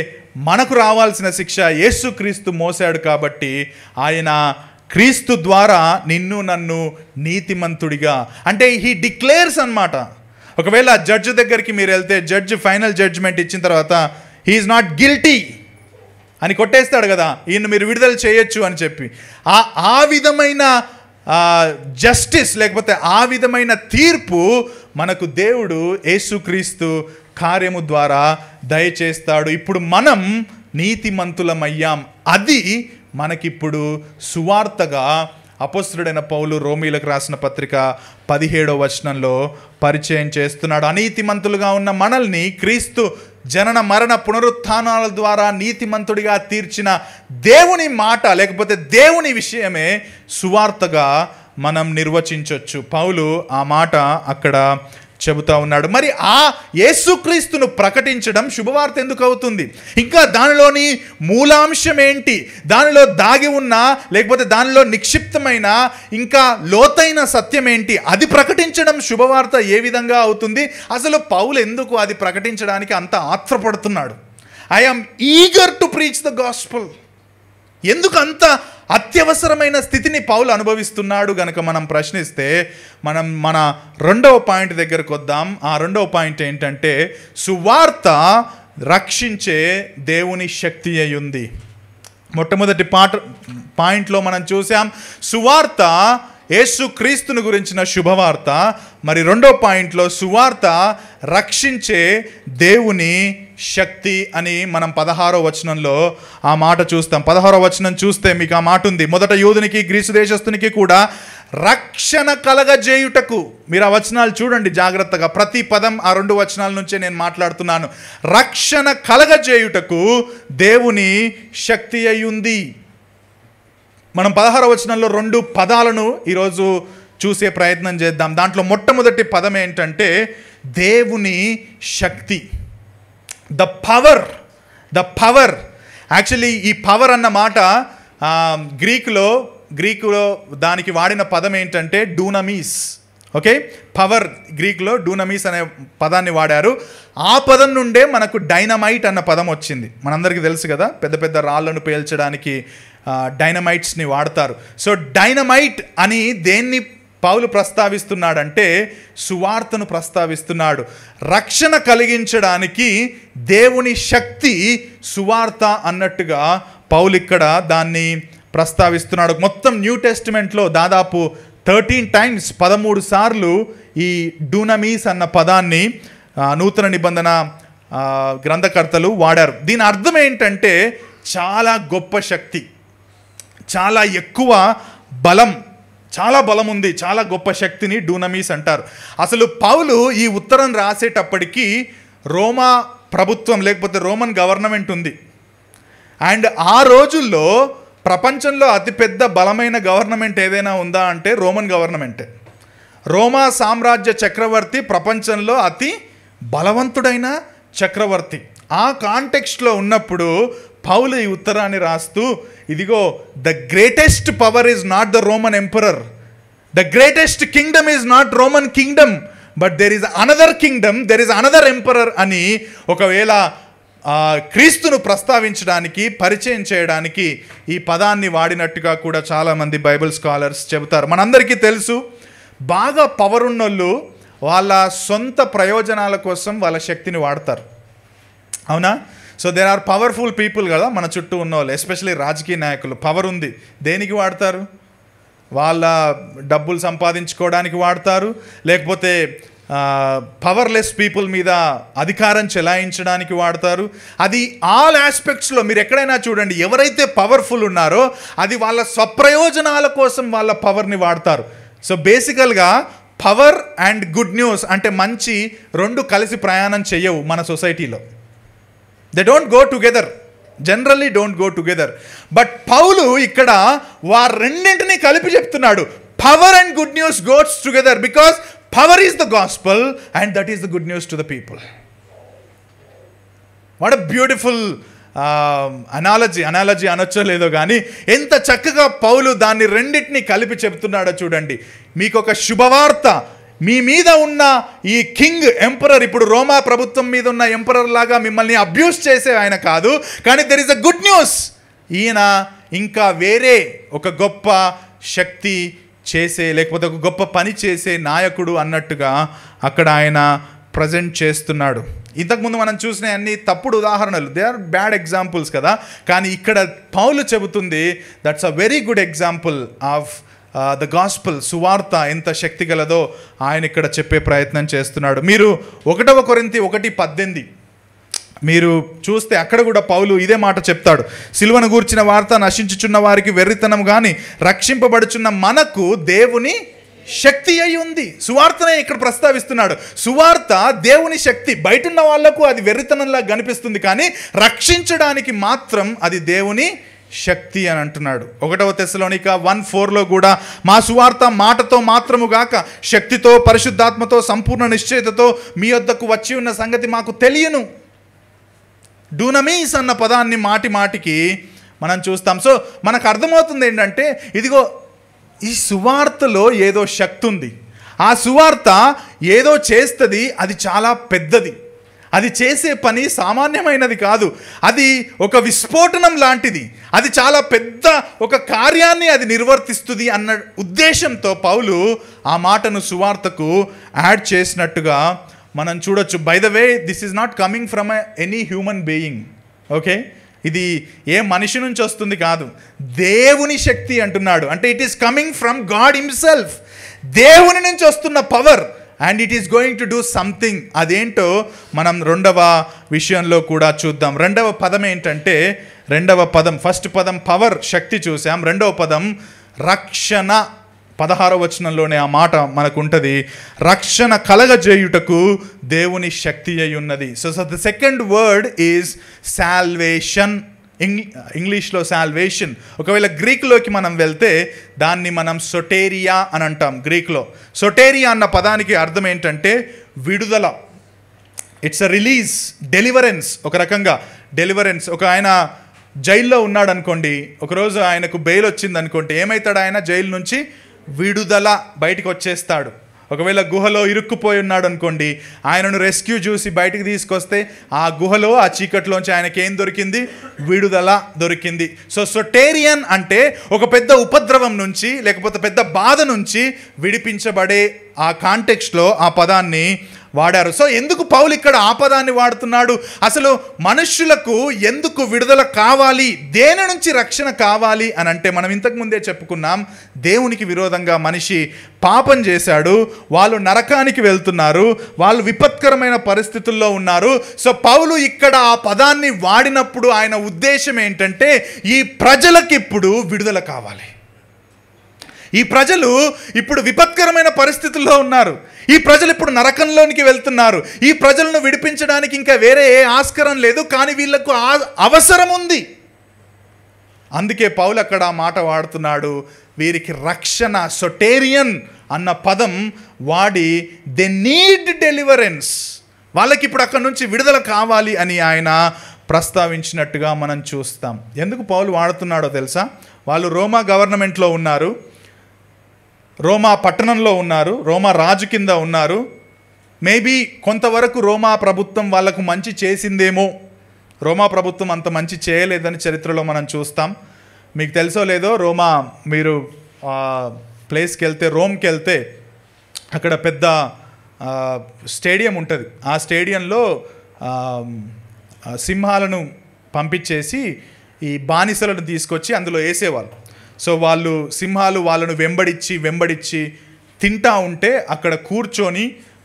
[SPEAKER 1] మనకు రావాల్సిన శిక్ష యేసుక్రీస్తు మోసాడు కాబట్టి ఆయన క్రీస్తు ద్వారా నిన్ను నన్ను నీతిమంతుడిగా, అంటే హీ డిక్లేర్స్ అన్నమాట. ఒకవేళ జడ్జి దగ్గరికి మీరు వెళ్తే జడ్జి ఫైనల్ జడ్జిమెంట్ ఇచ్చిన తర్వాత హీఈస్ నాట్ గిల్టీ అని కొట్టేస్తాడు కదా, ఈయన మీరు విడుదల చేయొచ్చు అని చెప్పి. ఆ విధమైన జస్టిస్ లేకపోతే ఆ విధమైన తీర్పు మనకు దేవుడు యేసుక్రీస్తు కార్యము ద్వారా దయచేస్తాడు. ఇప్పుడు మనం నీతిమంతులమయ్యాం. అది మనకిప్పుడు సువార్తగా అపోస్తలుడైన పౌలు రోమీలకు రాసిన పత్రిక 17వ వచనంలో పరిచయం చేస్తున్నాడు. అనీతిమంతులుగా ఉన్న మనల్ని క్రీస్తు జనన మరణ పునరుత్థానాల ద్వారా నీతిమంతుడిగా తీర్చిన దేవుని మాట లేకపోతే దేవుని విషయమే సువార్తగా మనం నిర్వచించవచ్చు. పౌలు ఆ మాట అక్కడ చెబుతా ఉన్నాడు. మరి ఆ యేసుక్రీస్తును ప్రకటించడం శుభవార్త ఎందుకు అవుతుంది? ఇంకా దానిలోని మూలాంశం ఏంటి? దానిలో దాగి ఉన్న లేకపోతే దానిలో నిక్షిప్తమైన ఇంకా లోతైన సత్యం ఏంటి? అది ప్రకటించడం శుభవార్త ఏ విధంగా అవుతుంది? అసలు పౌలు ఎందుకు అది ప్రకటించడానికి అంత ఆత్రపడుతున్నాడు? I am eager to preach the gospel. ఎందుకు అంత అత్యవసరమైన స్థితిని పౌలు అనుభవిస్తున్నాడు గనక మనం ప్రశ్నిస్తే మనం మన 2వ పాయింట్ దగ్గరకు వద్దాం. ఆ 2వ పాయింట్ ఏంటంటే, సువార్త రక్షించే దేవుని శక్తి అయి ఉంది. మొట్టమొదటి పాయింట్లో మనం చూసాం సువార్త యేసుక్రీస్తుని గురించిన శుభవార్త. మరి 2వ పాయింట్లో సువార్త రక్షించే దేవుని శక్తి అని మనం 16వ వచనంలో ఆ మాట చూస్తాం. 16వ వచనం చూస్తే మీకు ఆ మాట ఉంది. మొదట యూదునికి గ్రీసు దేశస్థునికి కూడా రక్షణ కలగజేయుటకు. మీరు ఆ వచనాలు చూడండి జాగ్రత్తగా, ప్రతి పదం ఆ 2 వచనాల నుంచే నేను మాట్లాడుతున్నాను. రక్షణ కలగజేయుటకు దేవుని శక్తి అయి ఉంది. మనం 16వ వచనంలో 2 పదాలను ఈరోజు చూసే ప్రయత్నం చేద్దాం. దాంట్లో మొట్టమొదటి పదం ఏంటంటే దేవుని శక్తి. The power. యాక్చువల్లీ ఈ పవర్ అన్న మాట గ్రీకులో దానికి వాడిన పదం ఏంటంటే డూనమీస్. ఓకే, పవర్ గ్రీక్లో డూనమీస్ అనే పదాన్ని వాడారు. ఆ పదం నుండే మనకు డైనమైట్ అన్న పదం వచ్చింది. మనందరికీ తెలుసు కదా, పెద్ద పెద్ద రాళ్లను పేల్చడానికి డైనమైట్స్ని వాడతారు. సో డైనమైట్ అని దేన్ని పౌలు ప్రస్తావిస్తున్నాడంటే సువార్తను ప్రస్తావిస్తున్నాడు. రక్షణ కలిగించడానికి దేవుని శక్తి సువార్త అన్నట్టుగా పౌలు ఇక్కడ దాన్ని ప్రస్తావిస్తున్నాడు. మొత్తం న్యూ టెస్టిమెంట్లో దాదాపు 13 times 13 సార్లు ఈ డూనమీస్ అన్న పదాన్ని నూతన నిబంధన గ్రంథకర్తలు వాడారు. దీని అర్థం ఏంటంటే చాలా గొప్ప శక్తి, చాలా ఎక్కువ బలం, చాలా బలం ఉంది, చాలా గొప్ప శక్తిని డూనమీస్ అంటారు. అసలు పౌలు ఈ ఉత్తరం రాసేటప్పటికీ రోమా ప్రభుత్వం లేకపోతే రోమన్ గవర్నమెంట్ ఉంది. అండ్ ఆ రోజుల్లో ప్రపంచంలో అతిపెద్ద బలమైన గవర్నమెంట్ ఏదైనా ఉందా అంటే రోమన్ గవర్నమెంటే. రోమా సామ్రాజ్య చక్రవర్తి ప్రపంచంలో అతి బలవంతుడైన చక్రవర్తి. ఆ కాంటెక్స్ట్లో ఉన్నప్పుడు పౌలు ఈ ఉత్తరాన్ని రాస్తూ, ఇదిగో the greatest power is not the Roman emperor, the greatest Kingdom is not Roman Kingdom, but there is another Kingdom, there is another emperor అని ఒకవేళ క్రీస్తును ప్రస్తావించడానికి, పరిచయం చేయడానికి ఈ పదాన్ని వాడినట్టుగా కూడా చాలామంది బైబిల్ స్కాలర్స్ చెబుతారు. మనందరికీ తెలుసు, బాగా పవర్ ఉన్నోళ్ళు వాళ్ళ సొంత ప్రయోజనాల కోసం వాళ్ళ శక్తిని వాడతారు, అవునా? So there are powerful people కదా మన చుట్టూ ఉన్నవాళ్ళు, ఎస్పెషలీ రాజకీయ నాయకులు. పవర్ ఉంది, దేనికి వాడతారు? వాళ్ళ డబ్బులు సంపాదించుకోవడానికి వాడతారు, లేకపోతే పవర్లెస్ పీపుల్ మీద అధికారం చెలాయించడానికి వాడతారు. అది ఆల్ ఆస్పెక్ట్స్లో మీరు ఎక్కడైనా చూడండి, ఎవరైతే పవర్ఫుల్ ఉన్నారో అది వాళ్ళ స్వప్రయోజనాల కోసం వాళ్ళ పవర్ని వాడతారు. సో బేసికల్గా పవర్ అండ్ గుడ్ న్యూస్ అంటే మంచి రెండు కలిసి ప్రయాణం చెయ్యవు మన సొసైటీలో. They don't go together, generally don't go together. But పౌలు ఇక్కడ వారు రెండింటినీ కలిపి చెప్తున్నాడు. Power and good news goes together because power is the gospel and that is the good news to the people. What a beautiful analogy అనొచ్చో లేదో కానీ ఎంత చక్కగా పౌలు దాన్ని రెండింటినీ కలిపి చెప్తున్నాడో చూడండి. మీకు ఒక శుభవార్త, మీ మీద ఉన్న ఈ కింగ్ ఎంపరర్, ఇప్పుడు రోమా ప్రభుత్వం మీద ఉన్న ఎంపరర్ లాగా మిమ్మల్ని అబ్యూస్ చేసే ఆయన కాదు, కానీ there is a good news. ఈయన ఇంకా వేరే ఒక గొప్ప శక్తి చేసే లేకపోతే ఒక గొప్ప పని చేసే నాయకుడు అన్నట్టుగా అక్కడ ఆయన ప్రజెంట్ చేస్తున్నాడు. ఇంతకుముందు మనం చూసిన అన్ని తప్పుడు ఉదాహరణలు, దే ఆర్ బ్యాడ్ ఎగ్జాంపుల్స్ కదా, కానీ ఇక్కడ పౌలు చెబుతుంది that's a very good example of the gospel. సువార్త ఎంత శక్తి గలదో ఆయన ఇక్కడ చెప్పే ప్రయత్నం చేస్తున్నాడు. మీరు 1 కొరింథీ 1:18 మీరు చూస్తే అక్కడ కూడా పౌలు ఇదే మాట చెప్తాడు. సిలువను గూర్చిన వార్త నశించుచున్న వారికి వెర్రితనం కానీ రక్షింపబడుచున్న మనకు దేవుని శక్తి అయి ఉంది. సువార్తనే ఇక్కడ ప్రస్తావిస్తున్నాడు. సువార్త దేవుని శక్తి. బయటున్న వాళ్లకు అది వెర్రితనంలా కనిపిస్తుంది, కానీ రక్షించడానికి మాత్రం అది దేవుని శక్తి అని అంటున్నాడు. 1 తెస్సలోనిక 1:4 కూడా మా సువార్త మాటతో మాత్రము గాక శక్తితో పరిశుద్ధాత్మతో సంపూర్ణ నిశ్చయతతో మీ వద్దకు వచ్చి ఉన్న సంగతి మాకు తెలియను. డూనమీస్ అన్న పదాన్ని మాటి మాటికి మనం చూస్తాం. సో మనకు అర్థమవుతుంది ఏంటంటే, ఇదిగో ఈ సువార్తలో ఏదో శక్తి ఉంది, ఆ సువార్త ఏదో చేస్తుంది, అది చాలా పెద్దది, అది చేసే పని సామాన్యమైనది కాదు, అది ఒక విస్ఫోటనం లాంటిది, అది చాలా పెద్ద ఒక కార్యాన్ని అది నిర్వర్తిస్తుంది అన్న ఉద్దేశంతో పౌలు ఆ మాటను సువార్తకు యాడ్ చేసినట్టుగా మనం చూడొచ్చు. By the way, this is not coming from any human being. Okay, ఇది ఏ మనిషి నుంచి వస్తుంది కాదు, దేవుని శక్తి అంటున్నాడు. అంటే it is coming from God himself. దేవుని నుంచి వస్తున్న power, and it is going to do something. అదేంటో మనం 2వ విషయంలో కూడా చూద్దాం. 2వ పదం ఏంటంటే, 2వ పదం, ఫస్ట్ పదం పవర్ శక్తి చూసాం, 2వ పదం రక్షణ. 16వ వచనంలోనే ఆ మాట మనకు ఉంటుంది. రక్షణ కలగజేయుటకు దేవుని శక్తి అయి ఉన్నది. So the second word is salvation. ఇంగ్లీష్లో సాల్వేషన్. ఒకవేళ గ్రీక్లోకి మనం వెళ్తే దాన్ని మనం సొటేరియా అని అంటాం. గ్రీక్లో సొటేరియా అన్న పదానికి అర్థం ఏంటంటే విడుదల. It's a release, deliverance. ఒక రకంగా డెలివరెన్స్. ఒక ఆయన జైల్లో ఉన్నాడు అనుకోండి, ఒకరోజు ఆయనకు బెయిల్ వచ్చింది అనుకోండి, ఏమవుతాడు? ఆయన జైలు నుంచి విడుదల, బయటికి వచ్చేస్తాడు. ఒకవేళ గుహలో ఇరుక్కుపోయి ఉన్నాడు అనుకోండి, ఆయనను రెస్క్యూ చూసి బయటికి తీసుకొస్తే ఆ గుహలో ఆ చీకట్లోంచి ఆయనకి ఏం దొరికింది? విడుదల దొరికింది. సో సొటేరియన్ అంటే ఒక పెద్ద ఉపద్రవం నుంచి లేకపోతే పెద్ద బాధ నుంచి విడిపించబడే ఆ కాంటెక్స్ట్లో ఆ పదాన్ని వాడారు. సో ఎందుకు పౌలు ఇక్కడ ఆ పదాన్ని వాడుతున్నాడు? అసలు మనుష్యులకు ఎందుకు విడుదల కావాలి, దేని నుంచి రక్షణ కావాలి అని అంటే, మనం ఇంతకు ముందే చెప్పుకున్నాం, దేవునికి విరోధంగా మనిషి పాపం చేశాడు, వాళ్ళు నరకానికి వెళ్తున్నారు, వాళ్ళు విపత్కరమైన పరిస్థితుల్లో ఉన్నారు. సో పౌలు ఇక్కడ ఆ పదాన్ని వాడినప్పుడు ఆయన ఉద్దేశం ఏంటంటే, ఈ ప్రజలకు ఇప్పుడు విడుదల కావాలి. ఈ ప్రజలు ఇప్పుడు విపత్కరమైన పరిస్థితుల్లో ఉన్నారు. ఈ ప్రజలు ఇప్పుడు నరకంలోనికి వెళ్తున్నారు. ఈ ప్రజలను విడిపించడానికి ఇంకా వేరే ఏ ఆస్కారం లేదు, కానీ వీళ్లకు అవసరం ఉంది. అందుకే పౌలు అక్కడ ఆ మాట వాడుతున్నాడు. వీరికి రక్షణ, సొటేరియన్ అన్న పదం వాడి దే నీడ్ డెలివరెన్స్, వాళ్ళకి ఇప్పుడు అక్కడ నుంచి విడుదల కావాలి అని ఆయన ప్రస్తావించినట్టుగా మనం చూస్తాం. ఎందుకు పౌలు వాడుతున్నాడో తెలుసా? వాళ్ళు రోమా గవర్నమెంట్లో ఉన్నారు, రోమా పట్టణంలో ఉన్నారు, రోమా రాజు కింద ఉన్నారు. మేబీ కొంతవరకు రోమా ప్రభుత్వం వాళ్ళకు మంచి చేసిందేమో. రోమా ప్రభుత్వం అంత మంచి చేయలేదని చరిత్రలో మనం చూస్తాం. మీకు తెలుసో లేదో, రోమా మీరు ప్లేస్కి వెళ్తే, రోమ్కి వెళ్తే అక్కడ పెద్ద స్టేడియం ఉంటుంది. ఆ స్టేడియంలో సింహాలను పంపించేసి ఈ బానిసలను తీసుకొచ్చి అందులో వేసేవాళ్ళు. సో వాళ్ళు సింహాలు వాళ్ళను వెంబడించి తింటా ఉంటే అక్కడ కూర్చొని,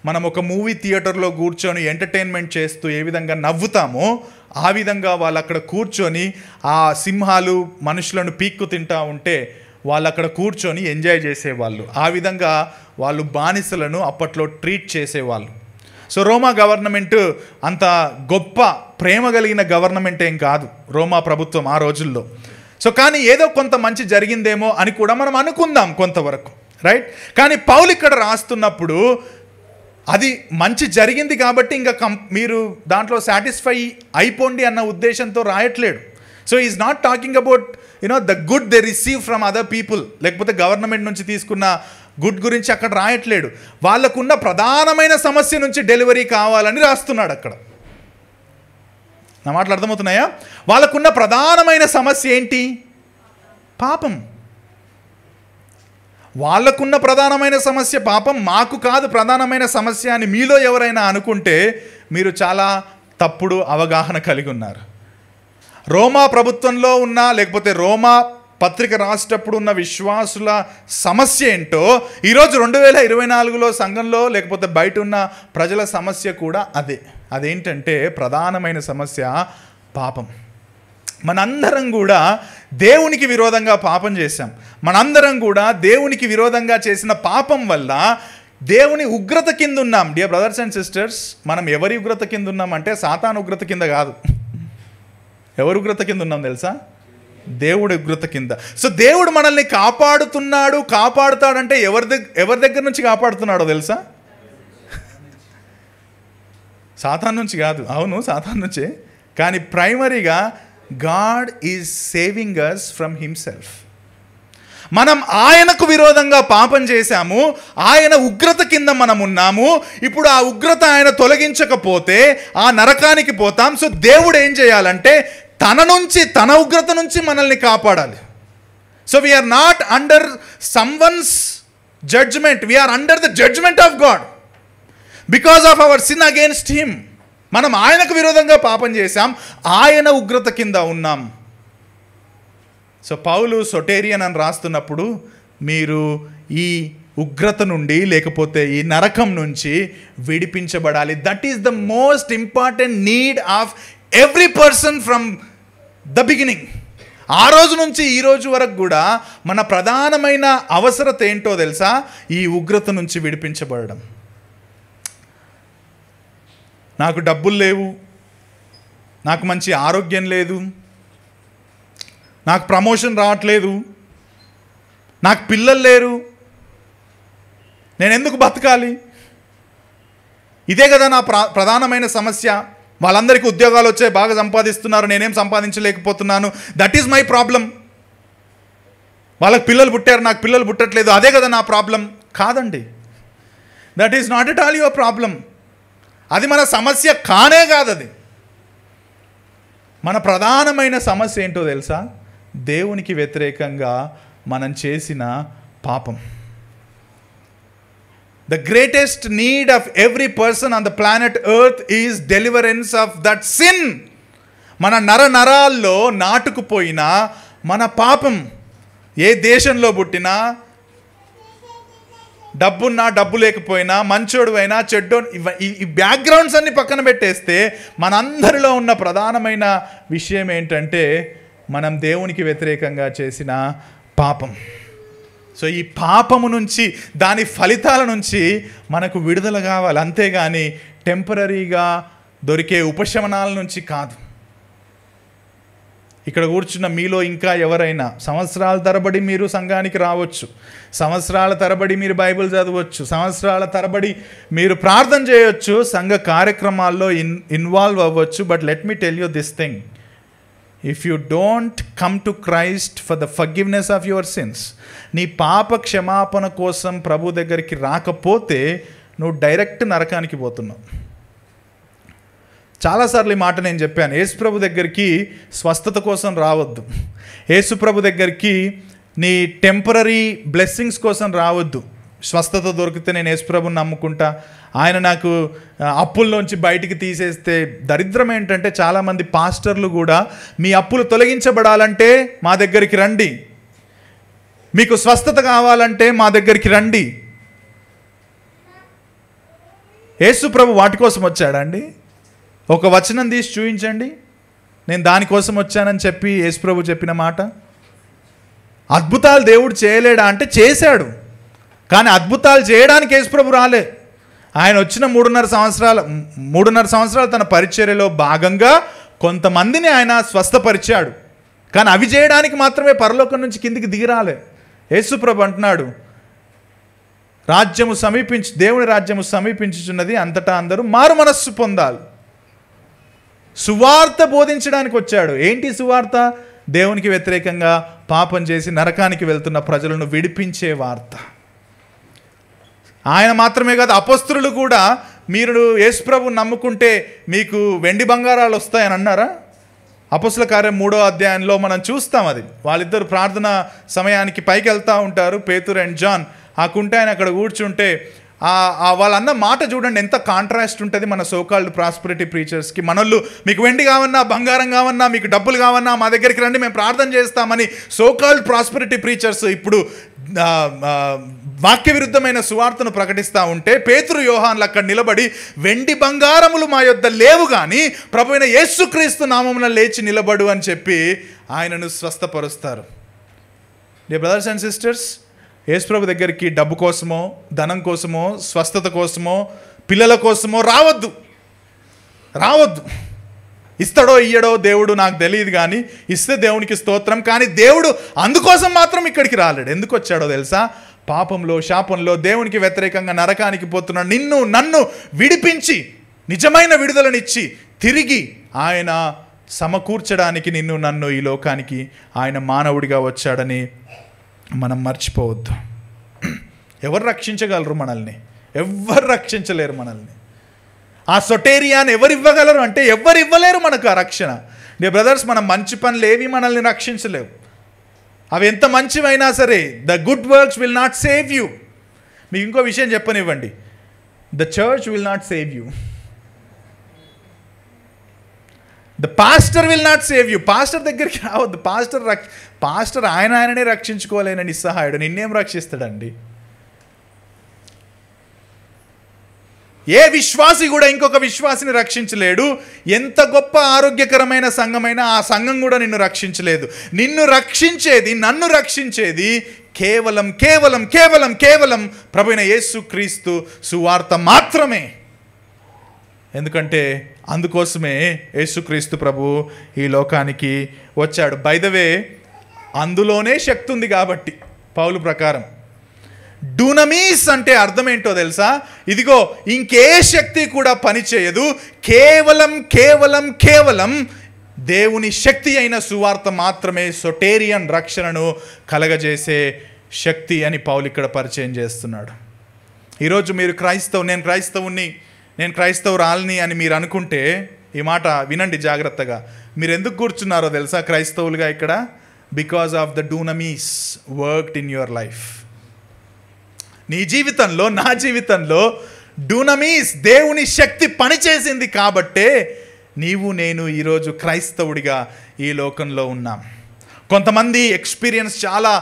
[SPEAKER 1] మనం ఒక మూవీ థియేటర్లో కూర్చొని ఎంటర్టైన్మెంట్ చేస్తూ ఏ విధంగా నవ్వుతామో ఆ విధంగా వాళ్ళు అక్కడ కూర్చొని ఆ సింహాలు మనుషులను పీక్కు తింటా ఉంటే వాళ్ళు అక్కడ కూర్చొని ఎంజాయ్ చేసేవాళ్ళు. ఆ విధంగా వాళ్ళు బానిసలను అప్పట్లో ట్రీట్ చేసేవాళ్ళు. సో రోమా గవర్నమెంట్ అంత గొప్ప ప్రేమ కలిగిన గవర్నమెంట్ ఏం కాదు రోమా ప్రభుత్వం ఆ రోజుల్లో. సో కానీ ఏదో కొంత మంచి జరిగిందేమో అని కూడా మనం అనుకుందాం కొంతవరకు, రైట్? కానీ పౌలు ఇక్కడ రాస్తున్నప్పుడు అది మంచి జరిగింది కాబట్టి ఇంకా మీరు దాంట్లో సాటిస్ఫై అయిపోండి అన్న ఉద్దేశంతో రాయట్లేడు. So is not talking about the good they receive from other people, లేకపోతే గవర్నమెంట్ నుంచి తీసుకున్న గుడ్ గురించి అక్కడ రాయట్లేడు. వాళ్ళకున్న ప్రధానమైన సమస్య నుంచి డెలివరీ కావాలని రాస్తున్నాడు అక్కడ. నా మాటలు అర్థమవుతున్నాయా? వాళ్ళకున్న ప్రధానమైన సమస్య ఏంటి? పాపం. వాళ్ళకున్న ప్రధానమైన సమస్య పాపం. మాకు కాదు ప్రధానమైన సమస్య అని మీలో ఎవరైనా అనుకుంటే మీరు చాలా తప్పుడు అవగాహన కలిగి ఉన్నారు. రోమా ప్రభుత్వంలో ఉన్న, లేకపోతే రోమా పత్రిక రాసేటప్పుడు ఉన్న విశ్వాసుల సమస్య ఏంటో ఈరోజు 2024లో సంఘంలో లేకపోతే బయట ఉన్న ప్రజల సమస్య కూడా అదే. అదేంటంటే ప్రధానమైన సమస్య పాపం. మనందరం కూడా దేవునికి విరోధంగా పాపం చేశాం. మనందరం కూడా దేవునికి విరోధంగా చేసిన పాపం వల్ల దేవుని ఉగ్రత కింద ఉన్నాం. డియర్ బ్రదర్స్ అండ్ సిస్టర్స్, మనం ఎవరి ఉగ్రత కింద ఉన్నామంటే సాతాను ఉగ్రత కింద కాదు. ఎవరి ఉగ్రత కింద ఉన్నాం తెలుసా? దేవుడి ఉగ్రత కింద. సో దేవుడు మనల్ని కాపాడుతాడంటే ఎవరి దగ్గర నుంచి కాపాడుతున్నాడో తెలుసా? సాతాను నుంచి కాదు. అవును, సాతాను నుంచే, కానీ ప్రైమరీగా God is saving us from himself. మనం ఆయనకు విరోధంగా పాపం చేశాము, ఆయన ఉగ్రత కింద మనం ఉన్నాము. ఇప్పుడు ఆ ఉగ్రత ఆయన తొలగించకపోతే ఆ నరకానికి పోతాం. సో దేవుడు ఏం చేయాలంటే తన ఉగ్రత నుంచి మనల్ని కాపాడాలి. So we're not under someone's judgement, we're under the judgement of God because of our sin against him. మనం ఆయనకు విరోధంగా పాపం చేశాం, ఆయన ఉగ్రత కింద ఉన్నాం. సో పౌలు సొటేరియన్ అని రాస్తున్నప్పుడు మీరు ఈ ఉగ్రత నుండి లేకపోతే ఈ నరకం నుంచి విడిపించబడాలి. That is the most important need of every person from the beginning. ఆ రోజు నుంచి ఈ రోజు వరకు కూడా మన ప్రధానమైన అవసరత ఏంటో తెలుసా? ఈ ఉగ్రత నుంచి విడిపించబడడం. నాకు డబ్బులు లేవు, నాకు మంచి ఆరోగ్యం లేదు, నాకు ప్రమోషన్ రావట్లేదు, నాకు పిల్లలు లేరు, నేను ఎందుకు బతకాలి? ఇదే కదా నా ప్రధానమైన సమస్య. వాళ్ళందరికీ ఉద్యోగాలు వచ్చాయి, బాగా సంపాదిస్తున్నారు, నేనేం సంపాదించలేకపోతున్నాను. That is my problem. వాళ్ళకి పిల్లలు పుట్టారు, నాకు పిల్లలు పుట్టట్లేదు, అదే కదా నా ప్రాబ్లం. కాదండి, that is not at all your problem. అది మన సమస్య కానే కాదు. అది మన ప్రధానమైన సమస్య ఏంటో తెలుసా? దేవునికి వ్యతిరేకంగా మనం చేసిన పాపం. The greatest need of every person on the planet earth is deliverance of that sin. మన నరాల్లో నాటుకుపోయిన మన పాపం. ఏ దేశంలో పుట్టినా, డబ్బున్నా డబ్బు లేకపోయినా, మంచోడు అయినా చెడ్డో, ఈ బ్యాక్గ్రౌండ్స్ అన్ని పక్కన పెట్టేస్తే మనందరిలో ఉన్న ప్రధానమైన విషయం ఏంటంటే మనం దేవునికి వ్యతిరేకంగా చేసిన పాపం. సో ఈ పాపము నుంచి, దాని ఫలితాల నుంచి మనకు విడుదల కావాలి, అంతేగాని టెంపరీగా దొరికే ఉపశమనాల నుంచి కాదు. ఇక్కడ కూర్చున్న మీలో ఇంకా ఎవరైనా సంవత్సరాల తరబడి మీరు సంఘానికి రావచ్చు, సంవత్సరాల తరబడి మీరు బైబిల్ చదవచ్చు, సంవత్సరాల తరబడి మీరు ప్రార్థన చేయొచ్చు, సంఘ కార్యక్రమాల్లో ఇన్వాల్వ్ అవ్వచ్చు. But let me tell you this thing, if you don't come to Christ for the forgiveness of your sins, నీ పాప క్షమాపణ కోసం ప్రభు దగ్గరికి రాకపోతే నువ్వు డైరెక్ట్ నరకానికి పోతున్నావు. చాలాసార్లు ఈ మాట నేను చెప్పాను. యేసు ప్రభు దగ్గరికి స్వస్థత కోసం రావద్దు. యేసు ప్రభు దగ్గరికి నీ టెంపరీ బ్లెస్సింగ్స్ కోసం రావద్దు. స్వస్థత దొరికితే నేను యేసు ప్రభుని నమ్ముకుంటా, ఆయన నాకు అప్పుల్లోంచి బయటికి తీసేస్తే. దరిద్రం ఏంటంటే చాలామంది పాస్టర్లు కూడా మీ అప్పులు తొలగించబడాలంటే మా దగ్గరికి రండి, మీకు స్వస్థత కావాలంటే మా దగ్గరికి రండి. యేసు ప్రభు వాటి కోసం వచ్చాడండి? ఒక వచనం తీసి చూపించండి, నేను దానికోసం వచ్చానని చెప్పి యేసు ప్రభు చెప్పిన మాట. అద్భుతాలు దేవుడు చేయలేడా అంటే చేశాడు, కానీ అద్భుతాలు చేయడానికి యేసు ప్రభు రాలే. ఆయన వచ్చిన 3.5 సంవత్సరాలు తన పరిచర్యలో భాగంగా కొంతమందిని ఆయన స్వస్థపరిచాడు, కానీ అవి చేయడానికి మాత్రమే పరలోకం నుంచి కిందికి దిగిరాలే. యేసు ప్రభు అంటున్నాడు, దేవుని రాజ్యము సమీపించుచున్నది, అంతటా అందరూ మారు మనస్సు పొందాలి. సువార్త బోధించడానికి వచ్చాడు. ఏంటి సువార్త? దేవునికి వ్యతిరేకంగా పాపం చేసి నరకానికి వెళ్తున్న ప్రజలను విడిపించే వార్త. ఆయన మాత్రమే కాదు, అపొస్తలులు కూడా మీరు యేసు ప్రభువుని నమ్ముకుంటే మీకు వెండి బంగారాలు వస్తాయని అన్నారా? అపొస్తల కార్యం 3వ అధ్యాయంలో మనం చూస్తాం. అది వాళ్ళిద్దరు ప్రార్థన సమయానికి పైకి వెళ్తూ ఉంటారు, పేతురు అండ్ జాన్. ఆ కుంటే ఆయన అక్కడ కూర్చుంటే వాళ్ళన్న మాట చూడండి, ఎంత కాంట్రాస్ట్ ఉంటుంది మన సోకాల్డ్ ప్రాస్పరిటీ ప్రీచర్స్కి. మనోళ్ళు మీకు వెండి కావన్నా, బంగారం కావన్నా, మీకు డబ్బులు కావన్నా మా దగ్గరికి రండి, మేము ప్రార్థన చేస్తామని సోకాల్డ్ ప్రాస్పరిటీ ప్రీచర్స్ ఇప్పుడు వాక్య విరుద్ధమైన సువార్తను ప్రకటిస్తూ ఉంటే, పేతురు యోహాన్లు అక్కడ నిలబడి వెండి బంగారములు మా యొద్ద లేవు కానీ ప్రభు అయిన యేసుక్రీస్తు నామమున లేచి నిలబడు అని చెప్పి ఆయనను స్వస్థపరుస్తారు. డియర్ బ్రదర్స్ అండ్ సిస్టర్స్, యేసు ప్రభు దగ్గరికి డబ్బు కోసమో, ధనం కోసమో, స్వస్థత కోసమో, పిల్లల కోసమో రావద్దు. ఇస్తాడో ఇయ్యడో దేవుడు నాకు తెలియదు, కానీ ఇస్తే దేవునికి స్తోత్రం. కానీ దేవుడు అందుకోసం మాత్రం ఇక్కడికి రాలేడు. ఎందుకు వచ్చాడో తెలుసా? పాపంలో, శాపంలో, దేవునికి వ్యతిరేకంగా నరకానికి పోతున్న నిన్ను నన్ను విడిపించి, నిజమైన విడుదలనిచ్చి తిరిగి ఆయన సమకూర్చడానికి నిన్ను నన్ను ఈ లోకానికి ఆయన మానవుడిగా వచ్చాడని మనం మర్చిపోవద్దు. ఎవరు రక్షించగలరు మనల్ని? ఎవ్వరు రక్షించలేరు మనల్ని. ఆ సొటేరియాని ఎవరు ఇవ్వగలరు అంటే ఎవరు ఇవ్వలేరు మనకు ఆ రక్షణ. డియర్ బ్రదర్స్, మన మంచి పనులు ఏవి మనల్ని రక్షించలేవు. అవి ఎంత మంచివైనా సరే, the good works will not save you. మీకు ఇంకో విషయం చెప్పనివ్వండి, the church will not save you, the pastor will not save you. Pastor దగ్గరికి రావద్దు. పాస్టర్ ఆయననే రక్షించుకోలేనని నిస్సహాయుడు, నిన్నేం రక్షిస్తాడండి? ఏ విశ్వాసి కూడా ఇంకొక విశ్వాసిని రక్షించలేడు. ఎంత గొప్ప ఆరోగ్యకరమైన సంఘమైనా ఆ సంఘం కూడా నిన్ను రక్షించలేదు. నిన్ను రక్షించేది, నన్ను రక్షించేది కేవలం కేవలం కేవలం కేవలం ప్రభువైన యేసుక్రీస్తు సువార్త మాత్రమే. ఎందుకంటే అందుకోసమే యేసుక్రీస్తు ప్రభు ఈ లోకానికి వచ్చాడు. బై ద వే, అందులోనే శక్తి ఉంది కాబట్టి పౌలు ప్రకారం. డూనమీస్ అంటే అర్థం ఏంటో తెలుసా? ఇదిగో ఇంకే శక్తి కూడా పనిచేయదు, కేవలం కేవలం కేవలం దేవుని శక్తి అయిన సువార్త మాత్రమే సొటేరియన్ రక్షణను కలగజేసే శక్తి అని పౌలు ఇక్కడ పరిచయం చేస్తున్నాడు. ఈరోజు మీరు నేను క్రైస్తవుని, నేను క్రైస్తవురాల్ని అని మీరు అనుకుంటే ఈ మాట వినండి జాగ్రత్తగా. మీరు ఎందుకు కూర్చున్నారో తెలుసా క్రైస్తవులుగా ఇక్కడ? బికాజ్ ఆఫ్ ద డూనమీస్ వర్క్డ్ ఇన్ యువర్ లైఫ్. నీ జీవితంలో, నా జీవితంలో డూనమీస్, దేవుని శక్తి పనిచేసింది కాబట్టే నీవు నేను ఈరోజు క్రైస్తవుడిగా ఈ లోకంలో ఉన్నాం. కొంతమంది ఎక్స్పీరియన్స్ చాలా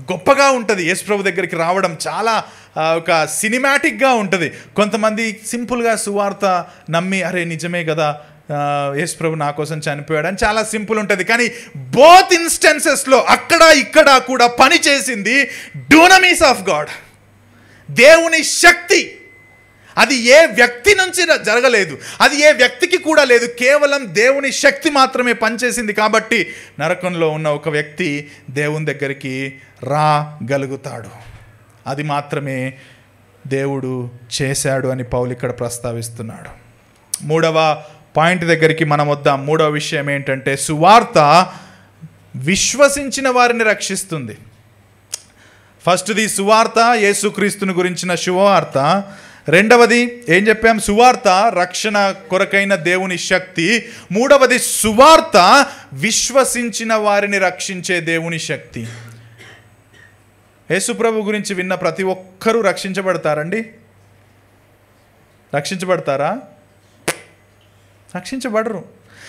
[SPEAKER 1] గొప్పగా ఉంటుంది, యేసుప్రభు దగ్గరికి రావడం చాలా ఒక సినిమాటిక్గా ఉంటుంది. కొంతమంది సింపుల్గా సువార్త నమ్మి, అరే నిజమే కదా యేసుప్రభు నా కోసం చనిపోయాడు అని చాలా సింపుల్ ఉంటుంది. కానీ బోత్ ఇన్స్టెన్సెస్లో అక్కడ ఇక్కడ కూడా పని చేసింది డూనమీస్ ఆఫ్ గాడ్, దేవుని శక్తి. అది ఏ వ్యక్తి నుంచి జరగలేదు, అది ఏ వ్యక్తికి కూడా లేదు, కేవలం దేవుని శక్తి మాత్రమే పనిచేసింది. కాబట్టి నరకంలో ఉన్న ఒక వ్యక్తి దేవుని దగ్గరికి రాగలుగుతాడు. అది మాత్రమే దేవుడు చేశాడు అని పౌలు ఇక్కడ ప్రస్తావిస్తున్నాడు. మూడవ పాయింట్ దగ్గరికి మనం వద్దాం. మూడవ విషయం ఏంటంటే సువార్త విశ్వసించిన వారిని రక్షిస్తుంది. ఫస్ట్ది సువార్త యేసుక్రీస్తుని గురించిన శుభవార్త. రెండవది ఏం చెప్పాం? సువార్త రక్షణ కొరకైన దేవుని శక్తి. మూడవది సువార్త విశ్వసించిన వారిని రక్షించే దేవుని శక్తి. యేసుప్రభు గురించి విన్న ప్రతి ఒక్కరూ రక్షించబడతారండి? రక్షించబడతారా? రక్షించబడరు.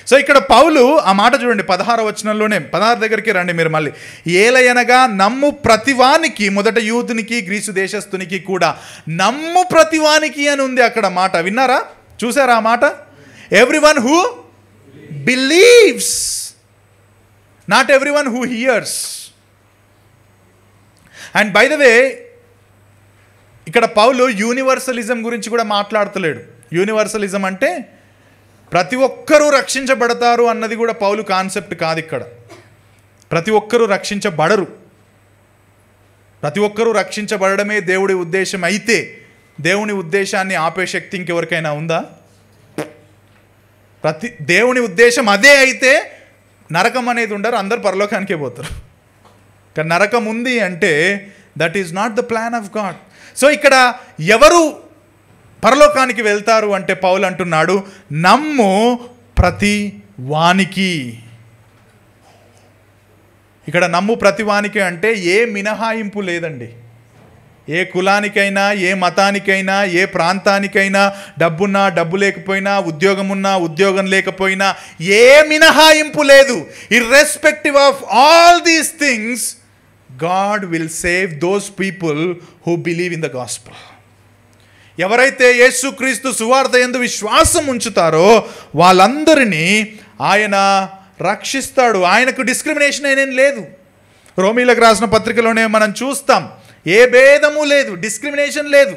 [SPEAKER 1] సో ఇక్కడ పౌలు ఆ మాట చూడండి 16వ వచనంలోనే, 16 దగ్గరికి రండి మీరు మళ్ళీ. ఏలయనగా నమ్ము ప్రతివానికి, మొదట యూదునికి గ్రీసు దేశస్థునికి కూడా, నమ్ము ప్రతివానికి అని ఉంది అక్కడ మాట. విన్నారా? చూసారా ఆ మాట? Everyone who believes, not everyone who hears. And by the way ఇక్కడ పౌలు యూనివర్సలిజం గురించి కూడా మాట్లాడతలేడు. యూనివర్సలిజం అంటే ప్రతి ఒక్కరూ రక్షించబడతారు అన్నది కూడా పౌలు కాన్సెప్ట్ కాదు ఇక్కడ. ప్రతి ఒక్కరూ రక్షించబడరు. ప్రతి ఒక్కరూ రక్షించబడడమే దేవుడి ఉద్దేశం అయితే, దేవుని ఉద్దేశాన్ని ఆపే శక్తి ఇంకెవరికైనా ఉందా? దేవుని ఉద్దేశం అదే అయితే నరకం అనేది ఉండరు, అందరు పరలోకానికే పోతారు. కానీ నరకం ఉంది అంటే that is not the plan of God. So ఇక్కడ ఎవరు పరలోకానికి వెళ్తారు అంటే పౌలు అంటున్నాడు నమ్ము ప్రతి వానికి. ఇక్కడ నమ్ము ప్రతి వానికి అంటే ఏ మినహాయింపు లేదండి. ఏ కులానికైనా, ఏ మతానికైనా, ఏ ప్రాంతానికైనా, డబ్బున్నా డబ్బు లేకపోయినా, ఉద్యోగం ఉన్నా ఉద్యోగం లేకపోయినా ఏ మినహాయింపు లేదు. Irrespective of all these things God will save those people who believe in the gospel. ఎవరైతే యేసుక్రీస్తు సువార్త యందు విశ్వాసం ఉంచుతారో వాళ్ళందరినీ ఆయన రక్షిస్తాడు. ఆయనకు డిస్క్రిమినేషన్ ఏనేం లేదు. రోమీలకు రాసిన పత్రికలోనే మనం చూస్తాం, ఏ భేదము లేదు, డిస్క్రిమినేషన్ లేదు.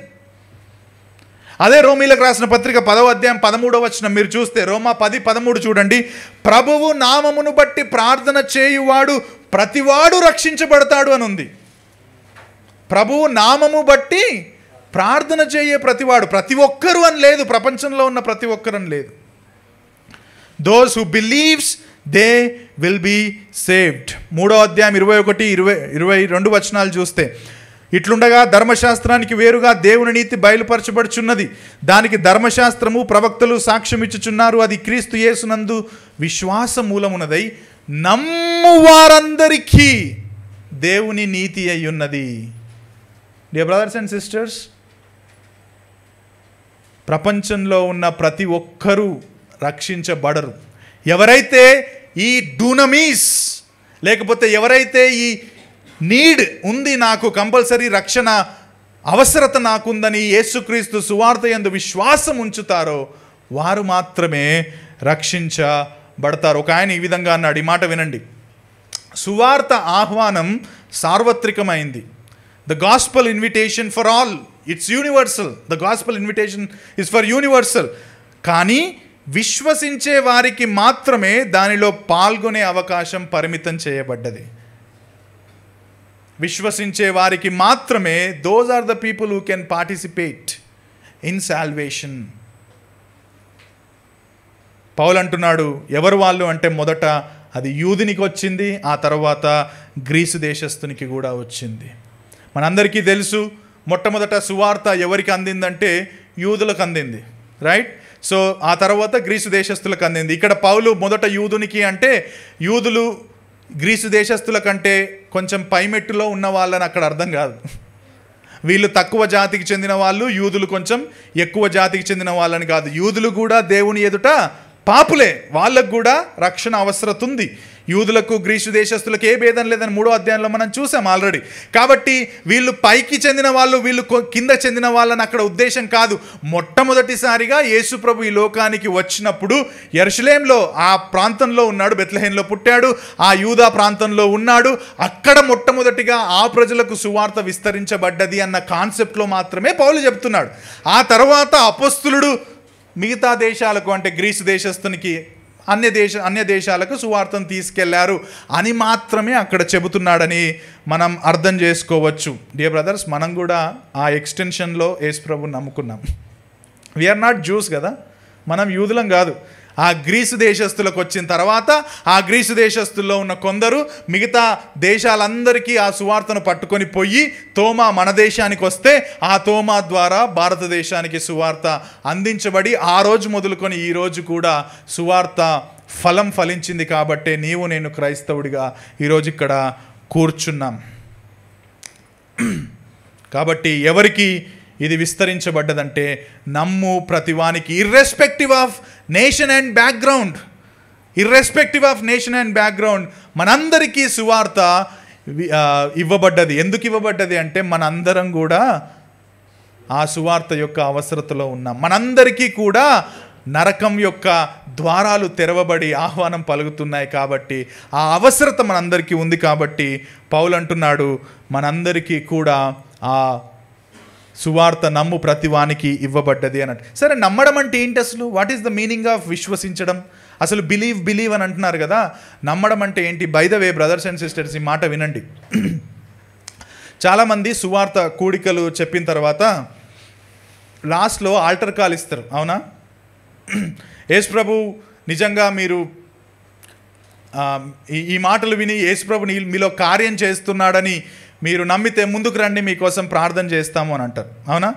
[SPEAKER 1] అదే రోమీలకు రాసిన పత్రిక 10వ అధ్యాయం 13వ వచనం మీరు చూస్తే, రోమా 10:13 చూడండి. ప్రభువు నామమును బట్టి ప్రార్థన చేయువాడు ప్రతివాడు రక్షించబడతాడు అని ఉంది. ప్రభువు నామము బట్టి ప్రార్థన చేయే ప్రతివాడు, ప్రతి ఒక్కరు అని లేదు, ప్రపంచంలో ఉన్న ప్రతి ఒక్కరు అని లేదు. Those who believes they will be saved. 3వ అధ్యాయం 21-22 వచనాలు చూస్తే, ఇట్లుండగా ధర్మశాస్త్రానికి వేరుగా దేవుని నీతి బయలుపరచబడుచున్నది. దానికి ధర్మశాస్త్రము ప్రవక్తలు సాక్ష్యం ఇచ్చుచున్నారు. అది క్రీస్తు యేసునందు విశ్వాస మూలమునదై నమ్ము వారందరికీ దేవుని నీతి అయి ఉన్నది. డియర్ బ్రదర్స్ అండ్ సిస్టర్స్, ప్రపంచంలో ఉన్న ప్రతి ఒక్కరూ రక్షించబడరు. ఎవరైతే ఈ డూనమీస్ లేకపోతే ఎవరైతే ఈ నీడ్ ఉంది, నాకు కంపల్సరీ రక్షణ అవసరత నాకుందని యేసుక్రీస్తు సువార్త యందు విశ్వాసం ఉంచుతారో వారు మాత్రమే రక్షించబడతారు. ఒక ఆయన ఈ విధంగా అన్నాడు, ఈ మాట వినండి. సువార్త ఆహ్వానం సార్వత్రికమైంది. The gospel invitation for all, it's universal. The gospel invitation is for universal. కానీ విశ్వసించే వారికి మాత్రమే దానిలో పాల్గొనే అవకాశం పరిమితం చేయబడ్డది. విశ్వసించే వారికి మాత్రమే, those are the people who can participate in salvation. పౌలు అంటున్నాడు ఎవరు వాళ్ళు అంటే, మొదట అది యూదునికి వచ్చింది, ఆ తర్వాత గ్రీసు దేశస్థునికి కూడా వచ్చింది. మనందరికీ తెలుసు మొట్టమొదట సువార్త ఎవరికి అందిందంటే యూదులకు అందింది, రైట్? సో ఆ తర్వాత గ్రీసు దేశస్తులకు అందింది. ఇక్కడ పౌలు మొదట యూదునికి అంటే యూదులు గ్రీసు దేశస్తుల కంటే కొంచెం పైమెట్టులో ఉన్న వాళ్ళని అక్కడ అర్థం కాదు. వీళ్ళు తక్కువ జాతికి చెందిన వాళ్ళు, యూదులు కొంచెం ఎక్కువ జాతికి చెందిన వాళ్ళని కాదు. యూదులు కూడా దేవుని ఎదుట పాపులే, వాళ్ళకు కూడా రక్షణ అవసరం ఉంది. యూదులకు గ్రీసు దేశస్తులకు ఏ భేదం లేదని 3వ అధ్యాయంలో మనం చూసాం ఆల్రెడీ. కాబట్టి వీళ్ళు పైకి చెందిన వాళ్ళు, వీళ్ళు కింద చెందిన వాళ్ళని అక్కడ ఉద్దేశం కాదు. మొట్టమొదటిసారిగా యేసు ప్రభు ఈ లోకానికి వచ్చినప్పుడు యెరూషలేంలో ఆ ప్రాంతంలో ఉన్నాడు, బెత్లెహేంలో పుట్టాడు, ఆ యూదా ప్రాంతంలో ఉన్నాడు. అక్కడ మొట్టమొదటిగా ఆ ప్రజలకు సువార్త విస్తరించబడ్డది అన్న కాన్సెప్ట్లో మాత్రమే పౌలు చెప్తున్నాడు. ఆ తర్వాత అపొస్తలుడు మిగతా దేశాలకు అంటే గ్రీసు దేశస్తునికి అన్య దేశాలకు సువార్తను తీసుకెళ్లారు అని మాత్రమే అక్కడ చెబుతున్నాడని మనం అర్థం చేసుకోవచ్చు. డియర్ బ్రదర్స్, మనం కూడా ఆ ఎక్స్టెన్షన్లో యేసు ప్రభువుని నమ్ముకున్నాం. వీఆర్ నాట్ జ్యూస్ కదా, మనం యూదులం కాదు. ఆ గ్రీసు దేశస్తులకు వచ్చిన తర్వాత ఆ గ్రీసు దేశస్తుల్లో ఉన్న కొందరు మిగతా దేశాలందరికీ ఆ సువార్తను పట్టుకొని పోయి తోమా మన దేశానికి వస్తే ఆ తోమా ద్వారా భారతదేశానికి సువార్త అందించబడి ఆ రోజు మొదలుకొని ఈ రోజు కూడా సువార్త ఫలం ఫలించింది. కాబట్టే నీవు నేను క్రైస్తవుడిగా ఈరోజు ఇక్కడ కూర్చున్నాం. కాబట్టి ఎవరికి ఇది విస్తరించబడ్డదంటే నమ్ము ప్రతివానికి, irrespective of nation and background, మనందరికీ సువార్త ఇవ్వబడ్డది. ఎందుకు ఇవ్వబడ్డది అంటే మనందరం కూడా ఆ సువార్త యొక్క అవసరతలో ఉన్నాం. మనందరికీ కూడా నరకం యొక్క ద్వారాలు తెరవబడి ఆహ్వానం పలుకుతున్నాయి. కాబట్టి ఆ అవసరత మనందరికీ ఉంది. కాబట్టి పౌలు అంటున్నాడు మనందరికీ కూడా ఆ సువార్త నమ్ము ప్రతివానికి ఇవ్వబడ్డది అన్నట్టు. సరే, నమ్మడం అంటే ఏంటి అసలు? What is the meaning of విశ్వసించడం? అసలు బిలీవ్ అని అంటున్నారు కదా, నమ్మడం అంటే ఏంటి? By the way brothers and sisters, ఈ మాట వినండి. చాలామంది సువార్త కూడికలు చెప్పిన తర్వాత లాస్ట్లో ఆల్టర్ కాల్ ఇస్తారు, అవునా? యేసు ప్రభు నిజంగా మీరు ఈ మాటలు విని యేసు ప్రభు మీలో కార్యం చేస్తున్నాడని మీరు నమ్మితే ముందుకు రండి, మీకోసం ప్రార్థన చేస్తాము అని అంటారు, అవునా?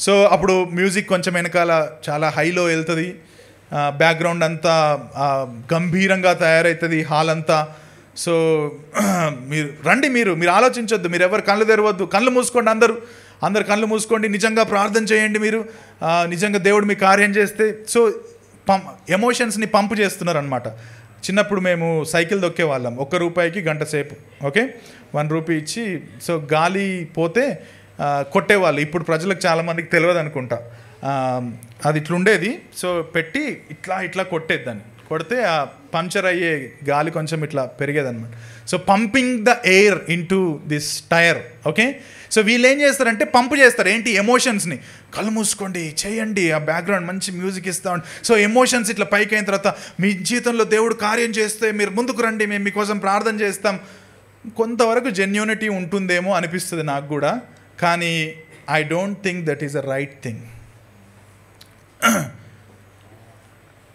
[SPEAKER 1] సో అప్పుడు మ్యూజిక్ కొంచెం వెనకాల చాలా హైలో వెళ్తుంది, బ్యాక్గ్రౌండ్ అంతా గంభీరంగా తయారవుతుంది, హాల్ అంతా. సో మీరు రండి, మీరు ఆలోచించొద్దు, మీరు ఎవరు కళ్ళు తెరవద్దు, కళ్ళు మూసుకోండి, అందరు కళ్ళు మూసుకోండి, నిజంగా ప్రార్థన చేయండి, మీరు నిజంగా దేవుడు మీ కార్యం చేస్తే. సో ఎమోషన్స్ని పంపు చేస్తున్నారు అనమాట. చిన్నప్పుడు మేము సైకిల్ దొక్కేవాళ్ళం, ₹1 గంట సేపు, ఓకే, ₹1 ఇచ్చి. సో గాలి పోతే కొట్టేవాళ్ళు. ఇప్పుడు ప్రజలకు చాలామందికి తెలియదు అనుకుంటా, అది ఇట్లుండేది. సో పెట్టి ఇట్లా కొట్టేది, దాన్ని కొడితే ఆ పంచర్ అయ్యే గాలి కొంచెం ఇట్లా పెరిగేదన్నమాట. So pumping the air into this tyre, okay. So వీళ్ళు ఏం చేస్తారంటే పంపు చేస్తారు, ఏంటి? ఎమోషన్స్ని. కళ్ళు మూసుకోండి, చేయండి, ఆ బ్యాక్గ్రౌండ్ మంచి మ్యూజిక్ ఇస్తా ఉండి. సో ఎమోషన్స్ ఇట్లా పైకి అయిన తర్వాత మీ జీవితంలో దేవుడు కార్యం చేస్తే మీరు ముందుకు రండి, మేము మీకోసం ప్రార్థన చేస్తాం. కొంతవరకు జెన్యూనిటీ ఉంటుందేమో అనిపిస్తుంది నాకు కూడా, కానీ I don't think that is a right thing.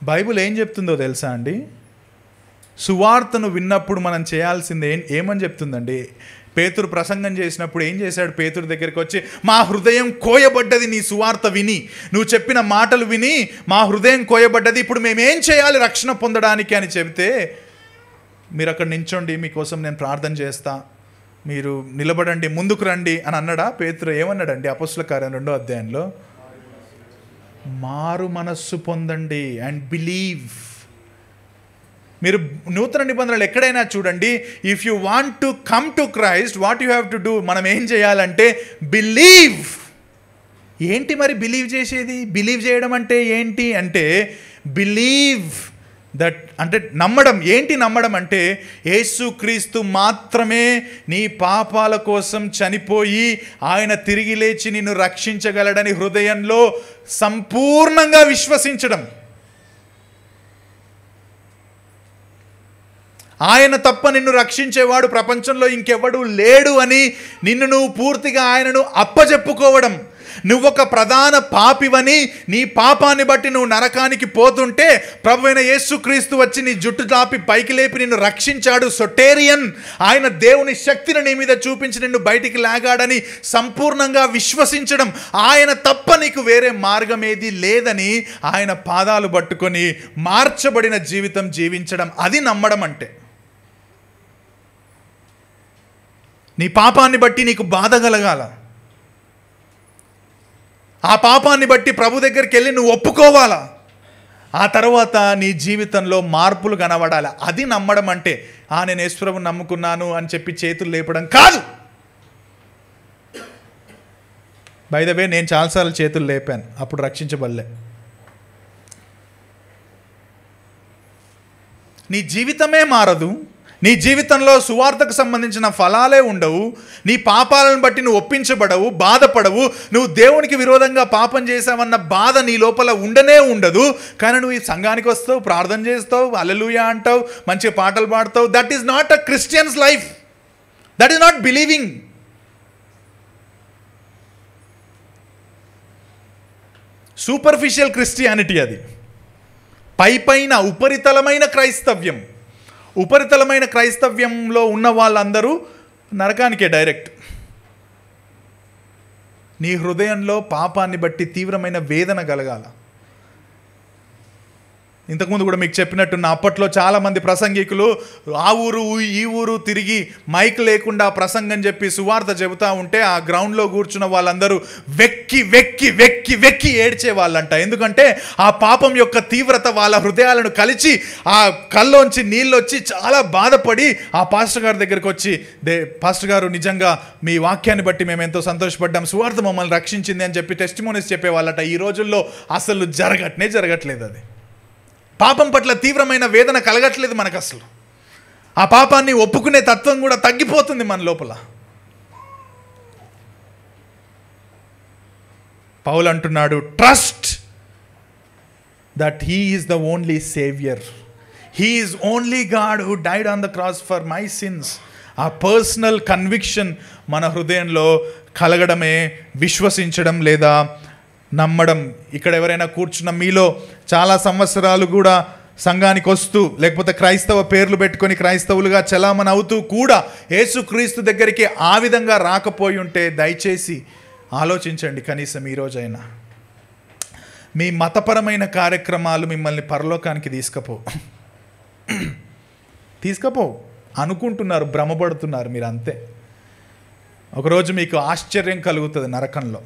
[SPEAKER 1] Bible ఏం చెప్తుందో తెలుసా అండి? సువార్తను విన్నప్పుడు మనం చేయాల్సింది ఏమని చెప్తుందండి? పేతురు ప్రసంగం చేసినప్పుడు ఏం చేశాడు? పేతురు దగ్గరికి వచ్చి, మా హృదయం కోయబడ్డది నీ సువార్త విని, నువ్వు చెప్పిన మాటలు విని మా హృదయం కోయబడ్డది, ఇప్పుడు మేమేం చేయాలి రక్షణ పొందడానికి అని చెబితే, మీరు అక్కడ నించోండి, మీకోసం నేను ప్రార్థన చేస్తా, మీరు నిలబడండి, ముందుకు రండి అని అన్నాడా? పేతురు ఏమన్నాడండి? అపోస్తలుల కార్యం 2వ అధ్యాయంలో, మారు మనస్సు పొందండి అండ్ బిలీవ్. మీరు నూతన నిబంధనలు ఎక్కడైనా చూడండి, if you want to come to Christ, what you have to do, మనం ఏం చేయాలంటే బిలీవ్. ఏంటి మరి బిలీవ్ చేసేది? బిలీవ్ చేయడం అంటే ఏంటి అంటే బిలీవ్ దట్, అంటే నమ్మడం. ఏంటి నమ్మడం అంటే యేసుక్రీస్తు మాత్రమే నీ పాపాల కోసం చనిపోయి ఆయన తిరిగి లేచి నిన్ను రక్షించగలడని హృదయంలో సంపూర్ణంగా విశ్వసించడం. ఆయన తప్ప నిన్ను రక్షించేవాడు ప్రపంచంలో ఇంకెవడు లేడు అని నిన్ను నువ్వు పూర్తిగా ఆయనను అప్పజెప్పుకోవడం. నువ్వొక ప్రధాన పాపివని, నీ పాపాన్ని బట్టి నువ్వు నరకానికి పోతుంటే ప్రభువైన యేసుక్రీస్తు వచ్చి నీ జుట్టు తాపి పైకి లేపి నిన్ను రక్షించాడు. సొటేరియన్, ఆయన దేవుని శక్తిని నీ మీద చూపించి నిన్ను బయటికి లాగాడని సంపూర్ణంగా విశ్వసించడం, ఆయన తప్ప నీకు వేరే మార్గం ఏది లేదని ఆయన పాదాలు పట్టుకొని మార్చబడిన జీవితం జీవించడం, అది నమ్మడం అంటే. నీ పాపాన్ని బట్టి నీకు బాధ కలగాల, ఆ పాపాన్ని బట్టి ప్రభు దగ్గరికి వెళ్ళి నువ్వు ఒప్పుకోవాలా, ఆ తర్వాత నీ జీవితంలో మార్పులు కనబడాలి. అది నమ్మడం అంటే. నేను యేసుప్రభుని నమ్ముకున్నాను అని చెప్పి చేతులు లేపడం కాదు. బై ద వే, నేను చాలాసార్లు చేతులు లేపాను, అప్పుడు రక్షించబడలే. నీ జీవితమే మారదు, నీ జీవితంలో సువార్తకు సంబంధించిన ఫలాలే ఉండవు, నీ పాపాలను బట్టి నువ్వు ఒప్పించబడవు, బాధపడవు, నువ్వు దేవునికి విరోధంగా పాపం చేసావన్న బాధ నీ లోపల ఉండనే ఉండదు. కానీ నువ్వు ఈ సంఘానికి వస్తావు, ప్రార్థన చేస్తావు, హల్లెలూయా అంటావు, మంచిగా పాటలు పాడతావు. That is not a Christians life, that is not believing. Superficial Christianity అది. పైపైన ఉపరితలమైన క్రైస్తవ్యం. ఉపరితలమైన క్రైస్తవ్యంలో ఉన్న వాళ్ళందరూ నరకానికే డైరెక్ట్. నీ హృదయంలో పాపాన్ని బట్టి తీవ్రమైన వేదన కలగాల. ఇంతకుముందు కూడా మీకు చెప్పినట్టున్న, అప్పట్లో చాలామంది ప్రసంగికులు ఆ ఊరు ఈ ఊరు తిరిగి మైక్ లేకుండా ప్రసంగం చెప్పి సువార్త చెబుతూ ఉంటే ఆ గ్రౌండ్లో కూర్చున్న వాళ్ళందరూ వెక్కి వెక్కి వెక్కి వెక్కి ఏడ్చే వాళ్ళంట. ఎందుకంటే ఆ పాపం యొక్క తీవ్రత వాళ్ళ హృదయాలను కలిచి ఆ కళ్ళలోంచి నీళ్ళు వచ్చి చాలా బాధపడి ఆ పాస్టర్ గారి దగ్గరికి వచ్చి, పాస్టర్ గారు నిజంగా మీ వాక్యాన్ని బట్టి మేము ఎంతో సంతోషపడ్డాం, సువార్త మమ్మల్ని రక్షించింది అని చెప్పి టెస్టిమోనీస్ చెప్పేవాళ్ళట. ఈ రోజుల్లో అసలు జరగట్లేదు. అది పాపం పట్ల తీవ్రమైన వేదన కలగట్లేదు మనకు. అసలు ఆ పాపాన్ని ఒప్పుకునే తత్వం కూడా తగ్గిపోతుంది మన లోపల. పౌలు అంటున్నాడు, trust that he is the only saviour, he is only God who died on the cross for my since. ఆ పర్సనల్ కన్విక్షన్ మన హృదయంలో కలగడమే విశ్వసించడం లేదా నమ్మడం. ఇక్కడ ఎవరైనా కూర్చున్న మీలో చాలా సంవత్సరాలు కూడా సంఘానికి వస్తూ, లేకపోతే క్రైస్తవ పేర్లు పెట్టుకొని క్రైస్తవులుగా చలామణి అవుతూ కూడా యేసుక్రీస్తు దగ్గరికి ఆ విధంగా రాకపోయి ఉంటే దయచేసి ఆలోచించండి. కనీసం ఈరోజైనా మీ మతపరమైన కార్యక్రమాలు మిమ్మల్ని పరలోకానికి తీసుకపో అనుకుంటున్నారు, భ్రమపడుతున్నారు మీరు అంతే. ఒకరోజు మీకు ఆశ్చర్యం కలుగుతుంది. నరకంలో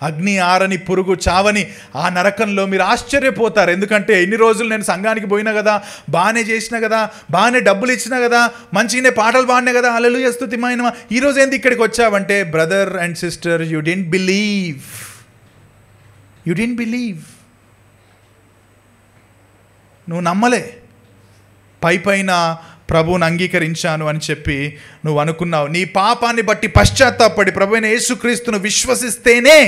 [SPEAKER 1] అగ్ని ఆరని పురుగు చావని ఆ నరకంలో మీరు ఆశ్చర్యపోతారు. ఎందుకంటే ఎన్ని రోజులు నేను సంఘానికి పోయినా కదా, బాగానే చేసినా కదా, బాగానే డబ్బులు ఇచ్చినా కదా, మంచిగానే పాటలు పాడినా కదా, హల్లెలూయా స్తుతి మహిమ, ఈరోజు ఏంది ఇక్కడికి వచ్చావంటే, brother and sister, you didn't believe. నువ్వు నమ్మలే. పైన ప్రభువుని అంగీకరించాను అని చెప్పి నువ్వు అనుకున్నావు. నీ పాపాన్ని బట్టి పశ్చాత్తాపడి ప్రభు అయిన యేసుక్రీస్తును విశ్వసిస్తేనే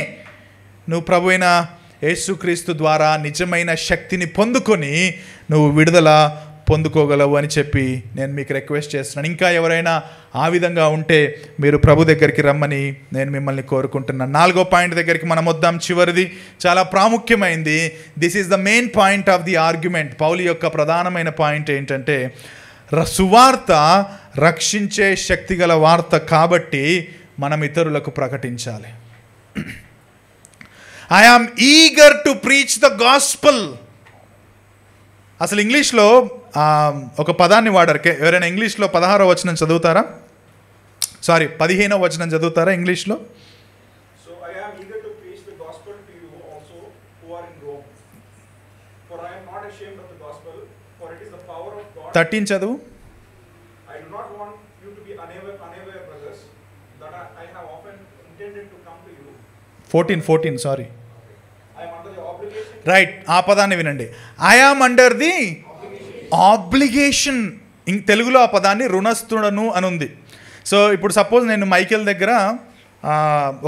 [SPEAKER 1] నువ్వు ప్రభు అయిన యేసుక్రీస్తు ద్వారా నిజమైన శక్తిని పొందుకొని నువ్వు విడుదల పొందుకోగలవు అని చెప్పి నేను మీకు రిక్వెస్ట్ చేస్తున్నాను. ఇంకా ఎవరైనా ఆ విధంగా ఉంటే మీరు ప్రభు దగ్గరికి రమ్మని నేను మిమ్మల్ని కోరుకుంటున్నాను. 4వ పాయింట్ దగ్గరికి మనం వద్దాం. చివరిది చాలా ప్రాముఖ్యమైంది. This is the main point of the argument. పౌలు యొక్క ప్రధానమైన పాయింట్ ఏంటంటే, సువార్త రక్షించే శక్తిగల వార్త కాబట్టి మనం ఇతరులకు ప్రకటించాలి. I am eager to preach the gospel. అసలు ఇంగ్లీష్లో ఒక పదాన్ని వాడారు. ఎవరైనా ఇంగ్లీష్లో 16వ వచనం చదువుతారా? 15వ వచనం చదువుతారా ఇంగ్లీష్లో? 13 చదువు. 14 సారీ, రైట్. ఆ పదాన్ని వినండి. I am under the obligation. తెలుగులో ఆ పదాన్ని రుణస్థుడను అని ఉంది. సో ఇప్పుడు సపోజ్ నేను మైకేల్ దగ్గర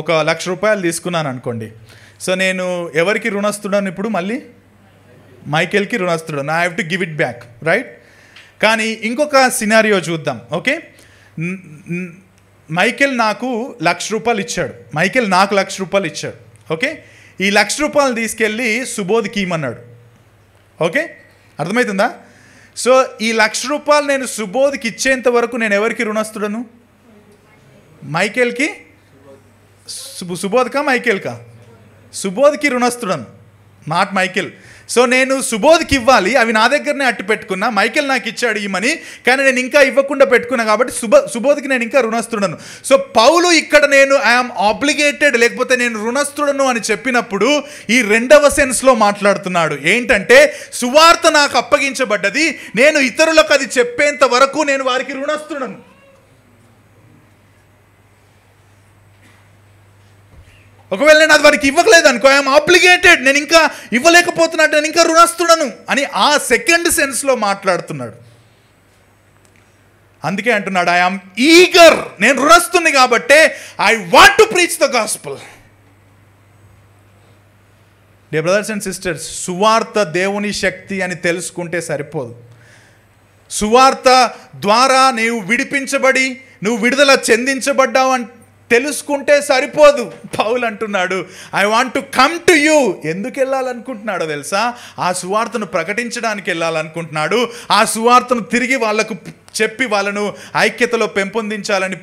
[SPEAKER 1] 1,00,000 రూపాయలు తీసుకున్నాను అనుకోండి. సో నేను ఎవరికి రుణస్థుడను? ఇప్పుడు మళ్ళీ మైకేల్కి రుణస్థుడను. I have to give it back, right? కానీ ఇంకొక సినారియో చూద్దాం. ఓకే, మైకేల్ నాకు 1,00,000 రూపాయలు ఇచ్చాడు. మైకేల్ నాకు 1,00,000 రూపాయలు ఇచ్చాడు. ఓకే, ఈ ₹1,00,000 తీసుకెళ్ళి సుబోధ్కి ఇమ్మన్నాడు. ఓకే, అర్థమవుతుందా? సో ఈ ₹1,00,000 నేను సుబోధ్కి ఇచ్చేంత వరకు నేను ఎవరికి రుణస్తుడను? మైకేల్కి, సుబోధ్కా మైకేల్కా? సుబోధ్కి రుణస్తుడను, నాట్ మైకేల్. సో నేను సుబోధ్కి ఇవ్వాలి, అవి నా దగ్గరనే అట్టు పెట్టుకున్నా. మైకేల్ నాకు ఇచ్చాడు ఈ మనీ, కానీ నేను ఇంకా ఇవ్వకుండా పెట్టుకున్నా కాబట్టి సుబోధ్కి నేను ఇంకా రుణస్తుడను. సో పౌలు ఇక్కడ నేను ఐఆమ్ ఆబ్లిగేటెడ్, లేకపోతే నేను రుణస్తుడను అని చెప్పినప్పుడు ఈ రెండవ సెన్స్లో మాట్లాడుతున్నాడు. ఏంటంటే సువార్త నాకు అప్పగించబడ్డది, నేను ఇతరులకు అది చెప్పేంత వరకు నేను వారికి రుణస్తుడను. ఒకవేళ నేను అది వారికి ఇవ్వలేదు అనుకో, ఐఎమ్ ఆబ్లిగేటెడ్, నేను ఇంకా ఇవ్వలేకపోతున్నట్టు, నేను ఇంకా రుణస్తుడను అని ఆ సెకండ్ సెన్స్లో మాట్లాడుతున్నాడు. అందుకే అంటున్నాడు ఐఎమ్ ఈగర్, నేను రుణస్తుని కాబట్టే I want to preach the gospel. Dear brothers and sisters, సువార్త దేవుని శక్తి అని తెలుసుకుంటే సరిపోదు. సువార్త ద్వారా నీవు విడిపించబడి నువ్వు విడుదల చెందించబడ్డావు అని తెలుసుకుంటే సరిపోదు. పౌలు అంటున్నాడు I want to come to you. ఎందుకు వెళ్ళాలనుకుంటున్నాడో తెలుసా? ఆ సువార్తను ప్రకటించడానికి వెళ్ళాలనుకుంటున్నాడు. ఆ సువార్తను తిరిగి వాళ్లకు చెప్పి వాళ్ళను ఐక్యతలో పెంపొందించాలని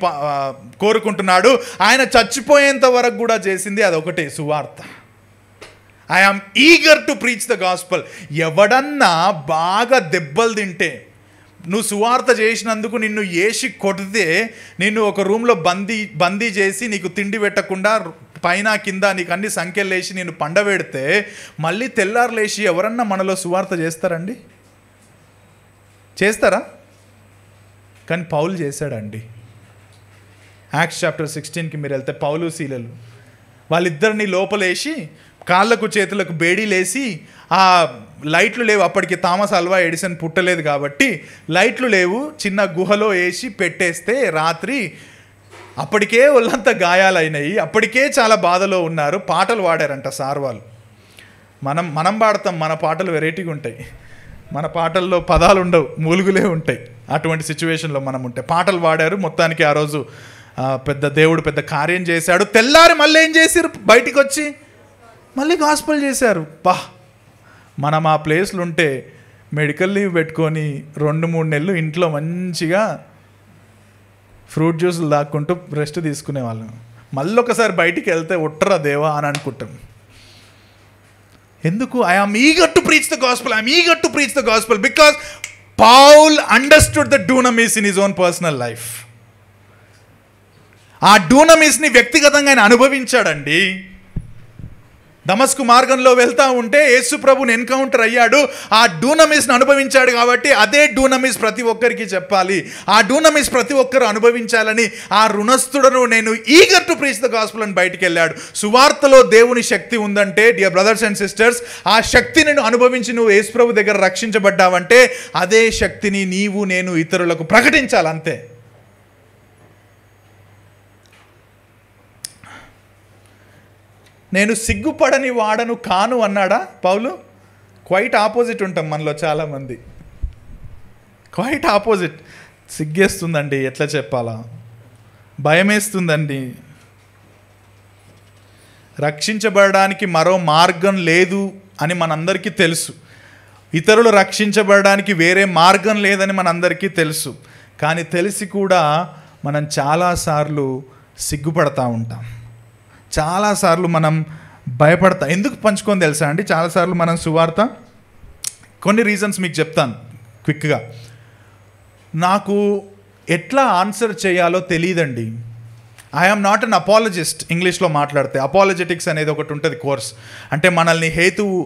[SPEAKER 1] కోరుకుంటున్నాడు. ఆయన చచ్చిపోయేంత వరకు కూడా చేసింది అదొకటే, సువార్త. I am eager to preach the gospel. ఎవడన్నా బాగా దెబ్బలు తింటే, నువ్వు సువార్త చేసినందుకు నిన్ను ఏసి కొడితే, నిన్ను ఒక రూమ్లో బందీ చేసి నీకు తిండి పెట్టకుండా పైన కింద నీకు అన్ని సంఖ్యలు లేచి నేను పండబెడితే, మళ్ళీ తెల్లారు లేచి ఎవరన్నా మనలో సువార్త చేస్తారండి? చేస్తారా? కానీ పౌలు చేశాడండి. యాక్ట్స్ చాప్టర్ 16కి మీరు వెళ్తే పౌలు శీలలు వాళ్ళిద్దరిని లోపలేసి కాళ్ళకు చేతులకు బేడీలేసి, ఆ లైట్లు లేవు అప్పటికి, థామస్ అల్వా ఎడిసన్ పుట్టలేదు కాబట్టి లైట్లు లేవు, చిన్న గుహలో వేసి పెట్టేస్తే రాత్రి అప్పటికే ఒళ్ళంతా గాయాలైనాయి, అప్పటికే చాలా బాధలో ఉన్నారు. పాటలు పాడారంట సార్ వాళ్ళు. మనం పాడతాం, మన పాటలు వెరైటీగా ఉంటాయి, మన పాటల్లో పదాలు ఉండవు, మూలుగులే ఉంటాయి. అటువంటి సిచ్యువేషన్లో మనం ఉంటే పాటలు పాడారు. మొత్తానికి ఆ రోజు పెద్ద దేవుడు పెద్ద కార్యం చేశాడు. తెల్లారి మళ్ళీ ఏం చేశారు? బయటికి వచ్చి మళ్ళీ గాస్పెల్ చేశారు. మనం ఆ ప్లేస్లో ఉంటే మెడికల్ లీవ్ పెట్టుకొని 2-3 నెలలు ఇంట్లో మంచిగా ఫ్రూట్ జ్యూసులు దాక్కుంటూ రెస్ట్ తీసుకునేవాళ్ళం. మళ్ళీ ఒకసారి బయటికి వెళ్తే ఒట్టరా దేవా అని అనుకుంటాం. ఎందుకు? I am eager to preach the gospel, I am eager to preach the gospel because Paul understood the dunamis in his own personal life. ఆ డూనమిస్ని వ్యక్తిగతంగా ఆయన అనుభవించాడండి. దమస్కు మార్గంలో వెళ్తూ ఉంటే యేసు ప్రభుని ఎన్కౌంటర్ అయ్యాడు. ఆ డూనమిస్ని అనుభవించాడు కాబట్టి అదే డూనమిస్ ప్రతి ఒక్కరికి చెప్పాలి, ఆ డూనమిస్ ప్రతి ఒక్కరు అనుభవించాలని ఆ రుణస్థుడను నేను eager to preach the gospel అని బయటికి వెళ్ళాడు. సువార్తలో దేవుని శక్తి ఉందంటే డియర్ బ్రదర్స్ అండ్ సిస్టర్స్, ఆ శక్తిని అనుభవించి నువ్వు యేసు ప్రభు దగ్గర రక్షించబడ్డావంటే అదే శక్తిని నీవు నేను ఇతరులకు ప్రకటించాలి, అంతే. నేను సిగ్గుపడని వాడను కాను అన్నాడా పౌలు? క్వైట్ ఆపోజిట్ ఉంటాం మనలో చాలామంది, క్వైట్ ఆపోజిట్. సిగ్గేస్తుందండి, ఎట్లా చెప్పాలా, భయమేస్తుందండి. రక్షించబడడానికి మరో మార్గం లేదు అని మనందరికీ తెలుసు, ఇతరులు రక్షించబడడానికి వేరే మార్గం లేదని మనందరికీ తెలుసు. కానీ తెలిసి కూడా మనం చాలాసార్లు సిగ్గుపడతా ఉంటాం, చాలాసార్లు మనం భయపడతాం. ఎందుకు పంచుకొని తెలుసా అండి? చాలాసార్లు మనం సువార్త, కొన్ని రీజన్స్ మీకు చెప్తాను క్విక్గా. నాకు ఎట్లా ఆన్సర్ చేయాలో తెలియదండి. I am not an apologist. ఇంగ్లీష్లో మాట్లాడితే అపాలజెటిక్స్ అనేది ఒకటి ఉంటుంది కోర్స్. అంటే మనల్ని హేతువు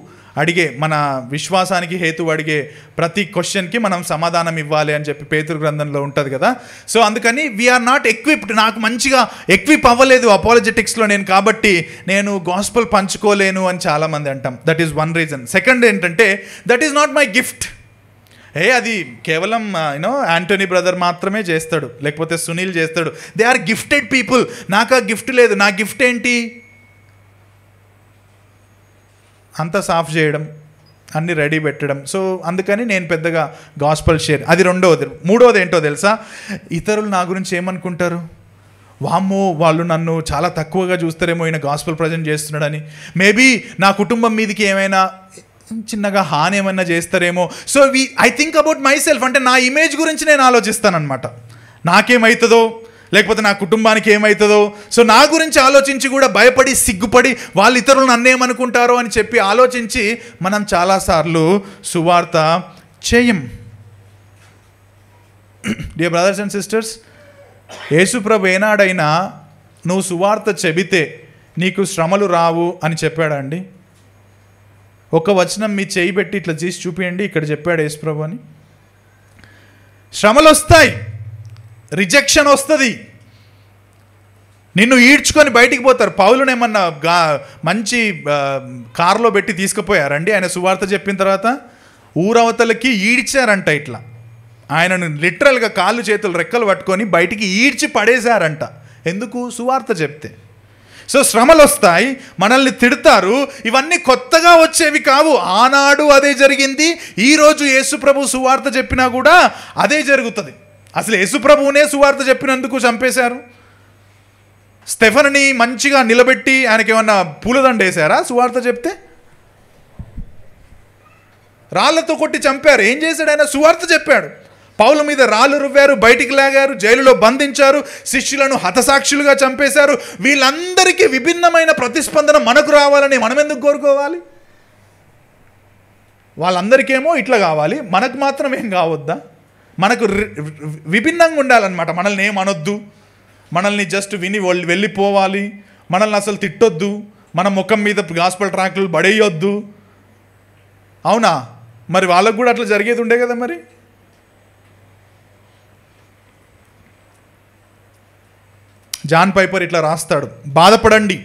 [SPEAKER 1] అడిగే, మన విశ్వాసానికి హేతువు అడిగే ప్రతి క్వశ్చన్కి మనం సమాధానం ఇవ్వాలి అని చెప్పి పేతురు గ్రంథంలో ఉంటుంది కదా. సో అందుకని వీఆర్ నాట్ ఎక్విప్డ్. నాకు మంచిగా ఎక్విప్ అవ్వలేదు అపాలజెటిక్స్లో నేను, కాబట్టి నేను గాస్పెల్ పంచుకోలేను అని చాలామంది అంటాం. That is one reason. Second ఏంటంటే, that is not my gift. అది కేవలం యాంటోనీ బ్రదర్ మాత్రమే చేస్తాడు, లేకపోతే సునీల్ చేస్తాడు. They are gifted people. నాకు ఆ గిఫ్ట్ లేదు. నా గిఫ్ట్ ఏంటి? అంతా సాఫ్ చేయడం, అన్నీ రెడీ పెట్టడం. సో అందుకని నేను పెద్దగా గాస్పెల్ షేర్, అది రెండవది. మూడవది ఏంటో తెలుసా? ఇతరులు నా గురించి ఏమనుకుంటారు? వామ్మో వాళ్ళు నన్ను చాలా తక్కువగా చూస్తారేమో, ఈయన గాస్పెల్ ప్రజెంట్ చేస్తున్నాడని, మేబీ నా కుటుంబం మీదకి ఏమైనా చిన్నగా హాని ఏమైనా చేస్తారేమో. So I think about my self, అంటే నా ఇమేజ్ గురించి నేను ఆలోచిస్తానన్నమాట. నాకేమవుతుందో, లేకపోతే నా కుటుంబానికి ఏమవుతుందో, సో నా గురించి ఆలోచించి కూడా భయపడి సిగ్గుపడి వాళ్ళు ఇతరులు నన్నేమనుకుంటారో అని చెప్పి ఆలోచించి మనం చాలాసార్లు సువార్త చేయం. డియర్ బ్రదర్స్ అండ్ సిస్టర్స్, యేసుప్రభు ఏనాడైనా నువ్వు సువార్త చెబితే నీకు శ్రమలు రావు అని చెప్పాడా అండి? ఒక వచనం మీ చేయి పెట్టి ఇట్లా చేసి చూపియండి, ఇక్కడ చెప్పాడు యేసుప్రభు అని. శ్రమలు వస్తాయి, రిజెక్షన్ వస్తుంది, నిన్ను ఈడ్చుకొని బయటికి పోతారు. పౌలునేమన్నా మంచి కారులో పెట్టి తీసుకుపోయారండి ఆయన సువార్త చెప్పిన తర్వాత? ఊరవతలకి ఈడ్చారంట, ఇట్లా ఆయనను లిటరల్గా కాళ్ళు చేతులు రెక్కలు పట్టుకొని బయటికి ఈడ్చి పడేశారంట. ఎందుకు? సువార్త చెప్తే. సో శ్రమలు వస్తాయి, మనల్ని తిడతారు, ఇవన్నీ కొత్తగా వచ్చేవి కావు. ఆనాడు అదే జరిగింది, ఈరోజు యేసుప్రభు సువార్త చెప్పినా కూడా అదే జరుగుతుంది. అసలు యేసుప్రభువునే సువార్త చెప్పినందుకు చంపేశారు. స్టెఫెనుని మంచిగా నిలబెట్టి ఆయనకి ఏమన్నా పూలదండ వేశారా సువార్త చెప్తే? రాళ్లతో కొట్టి చంపారు. ఏం చేశాడు ఆయన? సువార్త చెప్పాడు. పౌలు మీద రాళ్ళు రువ్వారు, బయటికి లాగారు, జైలులో బంధించారు, శిష్యులను హతసాక్షులుగా చంపేశారు. వీళ్ళందరికీ విభిన్నమైన ప్రతిస్పందన మనకు రావాలని మనం ఎందుకు కోరుకోవాలి? వాళ్ళందరికేమో ఇట్లా కావాలి, మనకు మాత్రం ఏం కావద్దా? మనకు విభిన్నంగా ఉండాలన్నమాట. మనల్ని ఏమనొద్దు, మనల్ని జస్ట్ విని వెళ్ళిపోవాలి, మనల్ని అసలు తిట్టొద్దు, మన ముఖం మీద గాస్పెల్ ట్రాక్లు పడేయొద్దు. అవునా? మరి వాళ్ళకు కూడా అట్లా జరిగేది ఉండే కదా. మరి జాన్ పైపర్ ఇట్లా రాస్తాడు, బాధపడండి,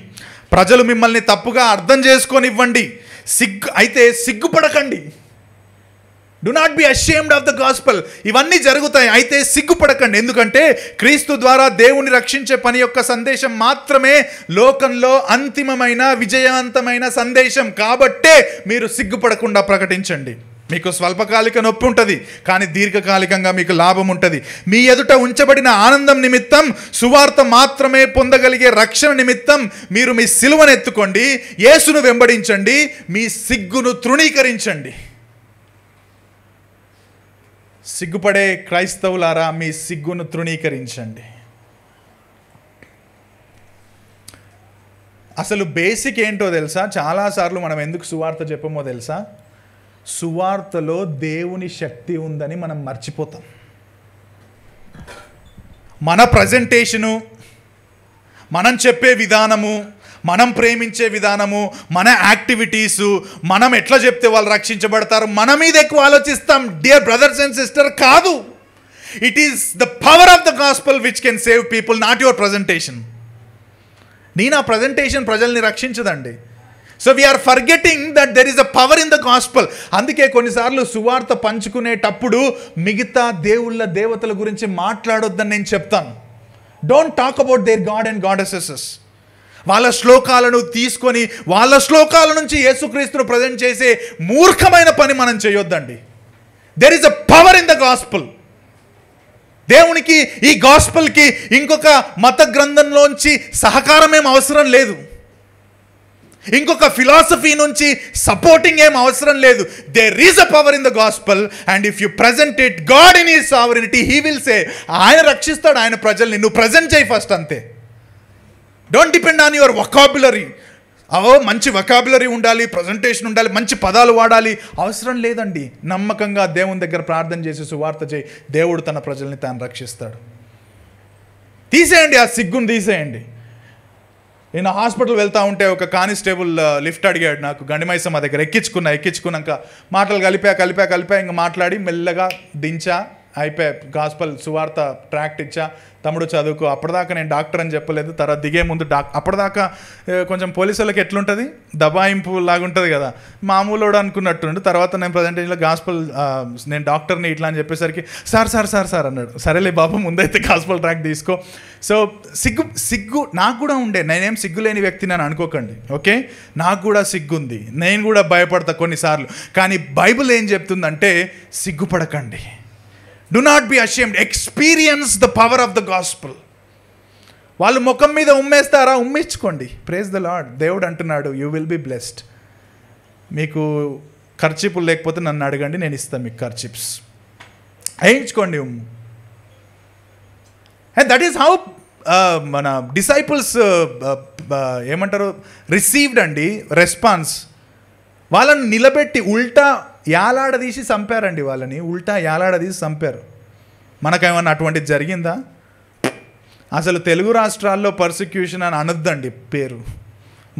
[SPEAKER 1] ప్రజలు మిమ్మల్ని తప్పుగా అర్థం చేసుకొనివ్వండి, అయితే సిగ్గుపడకండి. Do not be ashamed of the gospel. ఇవన్నీ జరుగుతాయి, అయితే సిగ్గుపడకండి. ఎందుకంటే క్రీస్తు ద్వారా దేవుని రక్షించే పని యొక్క సందేశం మాత్రమే లోకంలో అంతిమమైన విజయవంతమైన సందేశం. కాబట్టే మీరు సిగ్గుపడకుండా ప్రకటించండి. మీకు స్వల్పకాలిక నొప్పి ఉంటుంది, కానీ దీర్ఘకాలికంగా మీకు లాభం ఉంటుంది. మీ ఎదుట ఉంచబడిన ఆనందం నిమిత్తం, సువార్త మాత్రమే పొందగలిగే రక్షణ నిమిత్తం మీరు మీ సిలువను ఎత్తుకోండి, యేసును వెంబడించండి, మీ సిగ్గును తృణీకరించండి. సిగ్గుపడే క్రైస్తవులారా, మీ సిగ్గును తృణీకరించండి. అసలు బేసిక్ ఏంటో తెలుసా? చాలాసార్లు మనం ఎందుకు సువార్త చెప్పమో తెలుసా? సువార్తలో దేవుని శక్తి ఉందని మనం మర్చిపోతాం. మన ప్రజెంటేషను, మనం చెప్పే విధానము, మనం ప్రేమించే విధానము, మన యాక్టివిటీసు, మనం ఎట్లా చెప్తే వాళ్ళు రక్షించబడతారు, మన మీద ఎక్కువ ఆలోచిస్తాం. డియర్ బ్రదర్స్ అండ్ సిస్టర్, కాదు. It is the power of the gospel which can save people, not your presentation. నా ప్రజెంటేషన్ ప్రజల్ని రక్షించదండి. So we're forgetting that there is a power in the gospel. అందుకే కొన్నిసార్లు సువార్త పంచుకునేటప్పుడు మిగతా దేవతల గురించి మాట్లాడొద్దని నేను చెప్తాను. Don't talk about their God and goddesses. వాళ్ళ శ్లోకాలను తీసుకొని వాళ్ళ శ్లోకాల నుంచి యేసుక్రీస్తును ప్రజెంట్ చేసే మూర్ఖమైన పని మనం చేయొద్దండి. There is a power in the gospel. దేవునికి ఈ గాస్పెల్కి ఇంకొక మత గ్రంథంలోంచి సహకారం ఏం అవసరం లేదు, ఇంకొక ఫిలాసఫీ నుంచి సపోర్టింగ్ ఏం అవసరం లేదు. There is a power in the gospel and if you present it God in his sovereignty, he will save. ఆయన రక్షిస్తాడు ఆయన ప్రజల్ని, నువ్వు ప్రజెంట్ చేయి ఫస్ట్, అంతే. Don't depend on your vocabulary. మంచి వొకాబులరీ ఉండాలి, ప్రజెంటేషన్ ఉండాలి, మంచి పదాలు వాడాలి, అవసరం లేదండి. నమ్మకంగా దేవుని దగ్గర ప్రార్థన చేసి సువార్త చేయి, దేవుడు తన ప్రజల్ని తాను రక్షిస్తాడు. తీసేయండి ఆ సిగ్గును, తీసేయండి. నేను హాస్పిటల్ వెళ్తూ ఉంటే ఒక కానిస్టేబుల్ లిఫ్ట్ అడిగాడు నాకు, గండిమైసమ్మ దగ్గర. ఎక్కించుకున్నాక మాటలు కలిపా ఇంకా మాట్లాడి మెల్లగా దించా, అయిపోయా. గాస్పల్ సువార్త ట్రాక్ట్ ఇచ్చా, తమ్ముడు చదువుకో. అప్పటిదాకా నేను డాక్టర్ అని చెప్పలేదు, తర్వాత దిగే ముందు అప్పటిదాకా కొంచెం పోలీసులకు ఎట్లుంటుంది, దబాయింపు లాగా ఉంటుంది కదా, మామూలుడు అనుకున్నట్టుండు. తర్వాత నేను ప్రజెంటేషన్లో గాస్పల్ నేను డాక్టర్ని ఇట్లా అని చెప్పేసరికి సార్ అన్నాడు. సరేలే బాబు, ముందైతే గాస్పల్ ట్రాక్ తీసుకో. సో సిగ్గు నాకు కూడా ఉండే, నేనేం సిగ్గు లేని వ్యక్తిని అని అనుకోకండి, ఓకే? నాకు కూడా సిగ్గుంది, నేను కూడా భయపడతా కొన్నిసార్లు. కానీ బైబిల్ ఏం చెప్తుందంటే, సిగ్గుపడకండి. Do not be ashamed. Experience the power of the gospel. వాళ్ళు ముఖం మీద ఉమ్మేస్తారా? ఉమ్మించుకోండి. Praise the lord. దేవుడు అంటున్నాడు, యూ విల్ బి బ్లెస్డ్. మీకు ఖర్చీపులు లేకపోతే నన్ను అడగండి, నేను ఇస్తాను మీకు ఖర్చీప్స్. వేయించుకోండి ఉమ్ము. అండ్ దట్ ఈస్ హౌ మన డిసైపుల్స్ ఏమంటారు, రిసీవ్డ్ అండి రెస్పాన్స్. వాళ్ళని నిలబెట్టి ఉల్టా యాలాడదీసి చంపారండి. వాళ్ళని ఉల్టా యాలాడదీసి చంపారు. మనకేమన్నా అటువంటిది జరిగిందా? అసలు తెలుగు రాష్ట్రాల్లో పర్సిక్యూషన్ అని అనొద్దండి పేరు.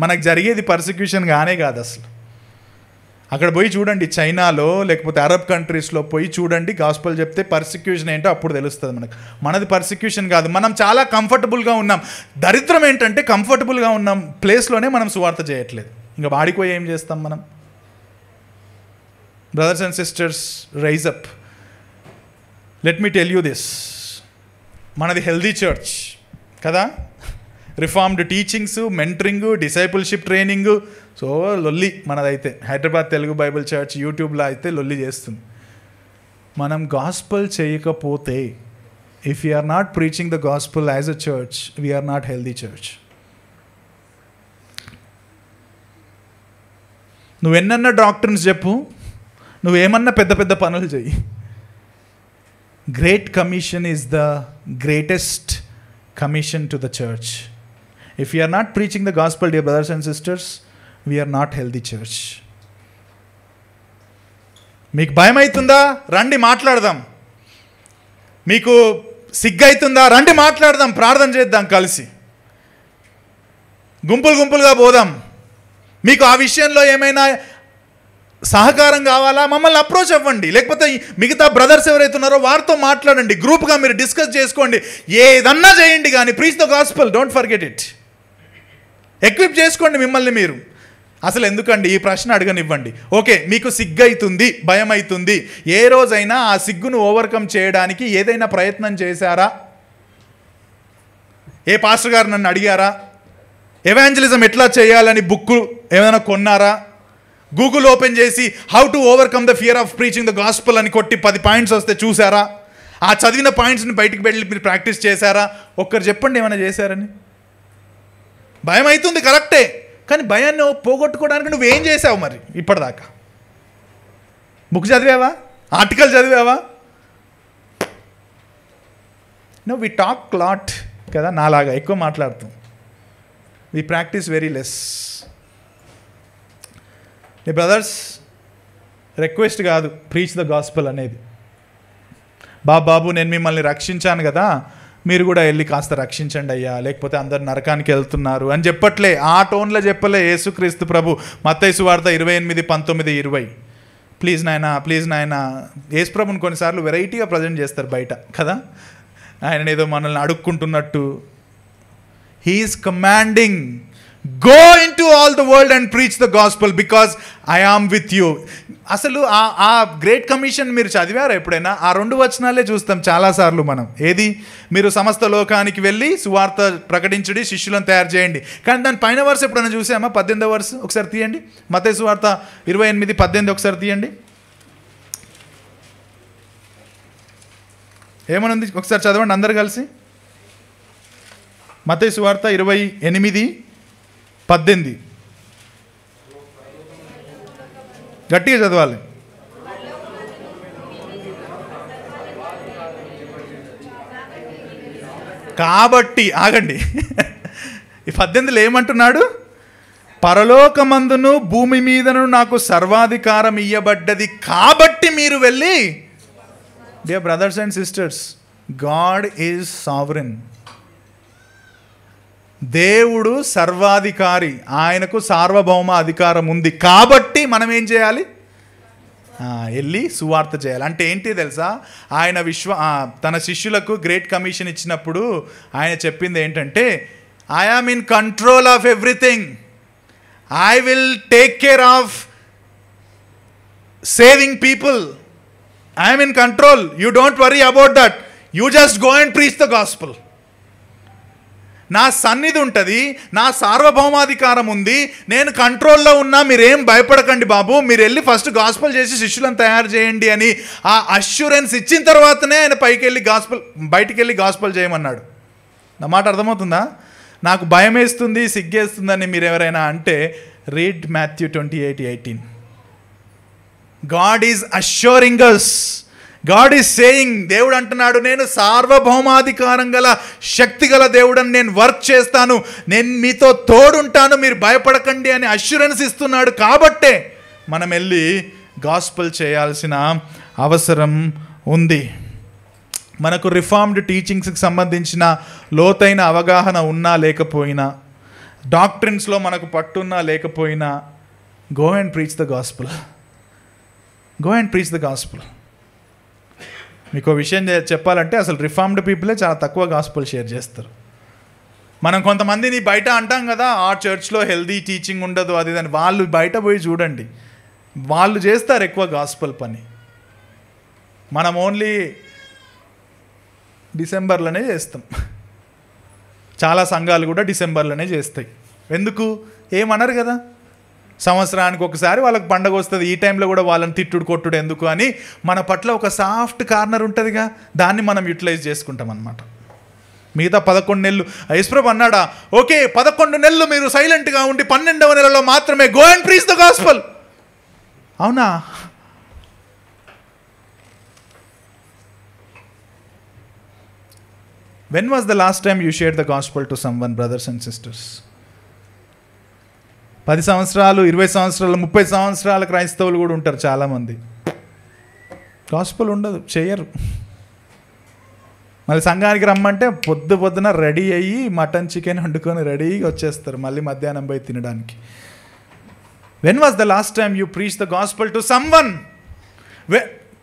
[SPEAKER 1] మనకు జరిగేది పర్సిక్యూషన్ కానే కాదు అసలు. అక్కడ పోయి చూడండి, చైనాలో లేకపోతే అరబ్ కంట్రీస్లో పోయి చూడండి, గాస్పెల్ చెప్తే పర్సిక్యూషన్ ఏంటో అప్పుడు తెలుస్తుంది మనకు. మనది పర్సిక్యూషన్ కాదు. మనం చాలా కంఫర్టబుల్గా ఉన్నాం. దరిద్రం ఏంటంటే కంఫర్టబుల్గా ఉన్నాం ప్లేస్లోనే మనం సువార్త చేయట్లేదు. ఇంకా వాడిపోయి ఏం చేస్తాం మనం? Brothers and sisters, rise up. Let me tell you this, మనది హెల్దీ చర్చ్ కదా, reformed teachings, mentoring, discipleship training. So లొల్లి మనదైతే. హైదరాబాద్ తెలుగు బైబిల్ చర్చ్ యూట్యూబ్లో అయితే లొల్లి చేస్తుంది. మనం గాస్పల్ చేయకపోతే, if you are not preaching the gospel as a church, we're not healthy church. నువ్వెన్నన్నా డాక్టర్స్ చెప్పు, నువ్వేమన్నా పెద్ద పెద్ద పనులు చెయ్యి, Great Commission is the greatest commission to the church. If we are not preaching the gospel, dear brothers and sisters, we are not healthy church. మీకు భయం అవుతుందా? రండి మాట్లాడదాం. మీకు సిగ్గు అవుతుందా? రండి మాట్లాడదాం, ప్రార్థన చేద్దాం కలిసి, గుంపులు గుంపులుగా పోదాం. మీకు ఆ విషయంలో ఏమైనా సహకారం కావాలా? మమ్మల్ని అప్రోచ్ అవ్వండి. లేకపోతే మిగతా బ్రదర్స్ ఎవరైతే ఉన్నారో వారితో మాట్లాడండి. గ్రూప్గా మీరు డిస్కస్ చేసుకోండి. ఏదన్నా చేయండి, కానీ preach the gospel, don't forget it. Equip చేసుకోండి మిమ్మల్ని మీరు. అసలు ఎందుకండి ఈ ప్రశ్న అడగనివ్వండి. ఓకే, మీకు సిగ్గు అవుతుంది, భయం అవుతుంది. ఏ రోజైనా ఆ సిగ్గును ఓవర్కమ్ చేయడానికి ఏదైనా ప్రయత్నం చేశారా? ఏ పాస్టర్ గారు నన్ను అడిగారా? ఎవాంజలిజం ఎట్లా చేయాలని బుక్ ఏమైనా కొన్నారా? గూగుల్ ఓపెన్ చేసి how to overcome the fear of preaching the gospel అని కొట్టి 10 పాయింట్స్ వస్తే చూసారా? ఆ చదివిన పాయింట్స్ని బయటికి వెళ్ళి మీరు ప్రాక్టీస్ చేశారా? ఒక్కరు చెప్పండి ఏమైనా చేశారని. భయం అవుతుంది కరెక్టే, కానీ భయాన్ని పోగొట్టుకోవడానికి నువ్వేం చేసావు మరి ఇప్పటిదాకా? బుక్ చదివావా? ఆర్టికల్ చదివావా? నో, వి టాక్ లాట్ కదా, నాలాగా ఎక్కువ మాట్లాడుతాం. We practise very less. ఏ బ్రదర్స్, రిక్వెస్ట్ కాదు ప్రీచ్ ద గాస్పెల్ అనేది. బాబు నేను మిమ్మల్ని రక్షించాను కదా, మీరు కూడా వెళ్ళి కాస్త రక్షించండి అయ్యా, లేకపోతే అందరు నరకానికి వెళ్తున్నారు అని చెప్పట్లే. ఆ టోన్లో చెప్పలే యేసుక్రీస్తు ప్రభు. మత్తయి సువార్త 28:19-20. ప్లీజ్ నాయనా. యేసు ప్రభుని కొన్నిసార్లు వెరైటీగా ప్రజెంట్ చేస్తారు బయట కదా, ఆయన ఏదో మనల్ని అడుక్కుంటున్నట్టు. He is commanding, go into all the world and preach the gospel because I am with you. అసలు ఆ గ్రేట్ కమిషన్ మీరు చదివారా ఎప్పుడైనా? ఆ 2 వచనాలే చూస్తాం చాలాసార్లు మనం. ఏది? మీరు సమస్త లోకానికి వెళ్ళి సువార్త ప్రకటించుడి, శిష్యులను తయారు చేయండి. కానీ దాని పైన వర్స్ ఎప్పుడైనా చూసామా? 18వ వర్స్ ఒకసారి తీయండి. మత్తయి సువార్త 28:18 ఒకసారి తీయండి. ఏమనుంది ఒకసారి చదవండి అందరు కలిసి. మత్తయి సువార్త 28:18 గట్టిగా చదవాలి. కాబట్టి ఆగండి, ఈ 18లో ఏమంటున్నాడు? పరలోకమందును భూమి మీదను నాకు సర్వాధికారం ఇయ్యబడ్డది కాబట్టి మీరు వెళ్ళి. Dear brothers and sisters, God is sovereign. దేవుడు సర్వాధికారి, ఆయనకు సార్వభౌమ అధికారం ఉంది. కాబట్టి మనం ఏం చేయాలి? వెళ్ళి సువార్త చేయాలి. అంటే ఏంటి తెలుసా? ఆయన తన శిష్యులకు గ్రేట్ కమిషన్ ఇచ్చినప్పుడు ఆయన చెప్పింది ఏంటంటే, I am in control of everything, I will take care of saving people, I am in control, you don't worry about that, you just go and preach the gospel. నా సన్నిధి ఉంటుంది, నా సార్వభౌమాధికారం ఉంది, నేను కంట్రోల్లో ఉన్నా, మీరేం భయపడకండి బాబు, మీరు వెళ్ళి ఫస్ట్ గాస్పెల్ చేసి శిష్యులను తయారు చేయండి అని ఆ అష్యూరెన్స్ ఇచ్చిన తర్వాతనే ఆయన బయటికి వెళ్ళి గాస్పెల్ చేయమన్నాడు. నా మాట అర్థమవుతుందా? నాకు భయం వేస్తుంది, సిగ్గేస్తుందని మీరు ఎవరైనా అంటే read Matthew 28:18. God is assuring us, God is saying, దేవుడు అంటున్నాడు నేను సార్వభౌమాధికారం గల శక్తి గల దేవుడని, నేను వర్క్ చేస్తాను, నేను మీతో తోడుంటాను, మీరు భయపడకండి అని అష్యూరెన్స్ ఇస్తున్నాడు. కాబట్టే మనం వెళ్ళి గాస్పెల్ చేయాల్సిన అవసరం ఉంది. మనకు రిఫార్మ్డ్ టీచింగ్స్కి సంబంధించిన లోతైన అవగాహన ఉన్నా లేకపోయినా, డాక్ట్రిన్స్లో మనకు పట్టున్నా లేకపోయినా, go and preach the gospel, go and preach the gospel. మీకు విషయం చెప్పాలంటే అసలు రిఫార్మ్డ్ పీపులే చాలా తక్కువ గాస్పుల్ షేర్ చేస్తారు. మనం కొంతమందిని బయట అంటాం కదా, ఆ చర్చ్లో హెల్దీ టీచింగ్ ఉండదు అది అని. వాళ్ళు బయట పోయి చూడండి, వాళ్ళు చేస్తారు ఎక్కువ గాస్పుల్ పని. మనం ఓన్లీ డిసెంబర్లోనే చేస్తాం. చాలా సంఘాలు కూడా డిసెంబర్లోనే చేస్తాయి. ఎందుకు? ఏమనరు కదా, సంవత్సరానికి ఒకసారి వాళ్ళకి పండగ వస్తుంది, ఈ టైంలో కూడా వాళ్ళని తిట్టుడు కొట్టుడు ఎందుకు అని మన పట్ల ఒక సాఫ్ట్ కార్నర్ ఉంటుందిగా, దాన్ని మనం యూటిలైజ్ చేసుకుంటాం అన్నమాట. మిగతా 11 నెలలు యేసుప్రభు అన్నాడా, ఓకే 11 నెలలు మీరు సైలెంట్గా ఉండి 12వ నెలలో మాత్రమే go and preach the gospel. అవునా? When was the last time you shared the gospel to someone, brothers and sisters? 10 సంవత్సరాలు, 20 సంవత్సరాలు, 30 సంవత్సరాల క్రైస్తవులు కూడా ఉంటారు చాలామంది. గాస్పెల్ ఉండదు, చేయరు. మళ్ళీ సంఘానికి రమ్మంటే పొద్దున రెడీ అయ్యి మటన్ చికెన్ వండుకొని రెడీగా వచ్చేస్తారు మళ్ళీ మధ్యాహ్నం పోయి తినడానికి. When was the last time you preached the gospel to someone?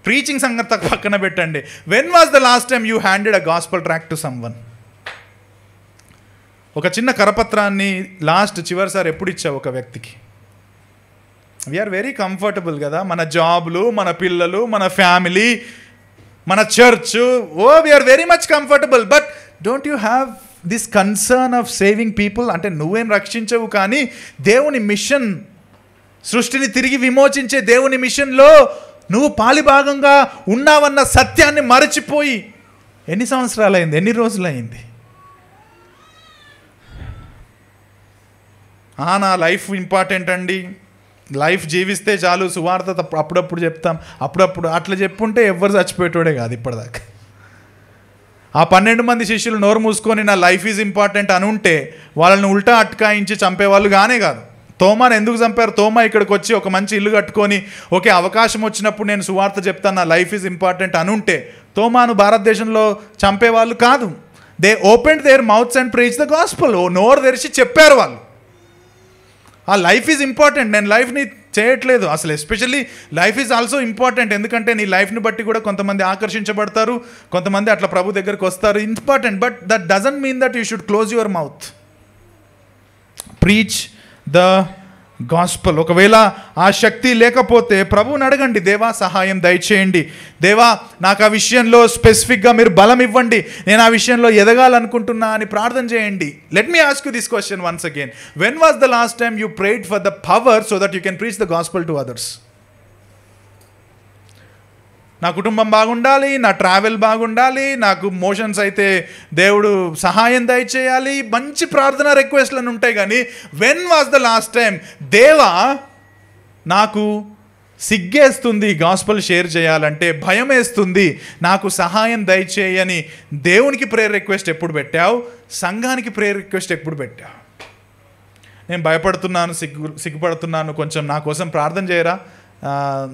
[SPEAKER 1] Preaching సంగతి పక్కన పెట్టండి. When was the last time you handed a gospel track to someone? ఒక చిన్న కరపత్రాన్ని చివరిసారి ఎప్పుడు ఇచ్చావు ఒక వ్యక్తికి? వీఆర్ వెరీ కంఫర్టబుల్ కదా, మన జాబ్లు, మన పిల్లలు, మన ఫ్యామిలీ, మన church, we're very much comfortable. But don't you have this concern of saving people? అంటే నువ్వేం రక్షించవు, కానీ దేవుని మిషన్, సృష్టిని తిరిగి విమోచించే దేవుని మిషన్లో నువ్వు పాలిభాగంగా ఉన్నావన్న సత్యాన్ని మరచిపోయి ఎన్ని సంవత్సరాలైంది, ఎన్ని రోజులైంది? నా లైఫ్ ఇంపార్టెంట్ అండి, లైఫ్ జీవిస్తే చాలు, సువార్త అప్పుడప్పుడు చెప్తాం, అప్పుడప్పుడు అట్లా చెప్పుంటే ఎవ్వరు చచ్చిపోయేటోడే కాదు ఇప్పటిదాకా. ఆ 12 మంది శిష్యులు నోరు మూసుకొని నా లైఫ్ ఈజ్ ఇంపార్టెంట్ అని ఉంటే వాళ్ళని ఉల్టా అట్కాయించి చంపేవాళ్ళు కానే కాదు. తోమాను ఎందుకు చంపారు? తోమా ఇక్కడికి వచ్చి ఒక మంచి ఇల్లు కట్టుకొని ఓకే అవకాశం వచ్చినప్పుడు నేను సువార్త చెప్తాను, నా లైఫ్ ఈజ్ ఇంపార్టెంట్ అని ఉంటే తోమాను భారతదేశంలో చంపేవాళ్ళు కాదు. They opened there mouths and preach the gospel. నోరు తెరిచి చెప్పారు వాళ్ళు, ఆ లైఫ్ ఈజ్ ఇంపార్టెంట్, నేను లైఫ్ని చేయట్లేదు. అసలు especially life is also important, ఎందుకంటే నీ లైఫ్ని బట్టి కూడా కొంతమంది ఆకర్షించబడతారు, కొంతమంది అట్లా ప్రభు దగ్గరికి వస్తారు, important. But that doesn't mean that you should close your mouth. Preach the gospel. ఒకవేళ ఆ శక్తి లేకపోతే ప్రభువుని అడగండి, దేవా సహాయం దయచేయండి, దేవా నాకు ఆ విషయంలో స్పెసిఫిక్గా మీరు బలం ఇవ్వండి, నేను ఆ విషయంలో ఎదగాలనుకుంటున్నా అని ప్రార్థన చేయండి. Let me ask you this question once again. When was the last time you prayed for the power so that you can preach the gospel to others? నా కుటుంబం బాగుండాలి, నా ట్రావెల్ బాగుండాలి, నాకు మోషన్స్ అయితే దేవుడు సహాయం దయచేయాలి, మంచి ప్రార్థన రిక్వెస్ట్లను ఉంటాయి. కానీ when was the last time దేవా నాకు సిగ్గేస్తుంది గాస్పల్ షేర్ చేయాలంటే, భయం వేస్తుంది, నాకు సహాయం దయచేయని దేవునికి ప్రేయర్ రిక్వెస్ట్ ఎప్పుడు పెట్టావు? సంఘానికి ప్రేయర్ రిక్వెస్ట్ ఎప్పుడు పెట్టావు? నేను భయపడుతున్నాను, సిగ్గుపడుతున్నాను, కొంచెం నా కోసం ప్రార్థన చేయరా,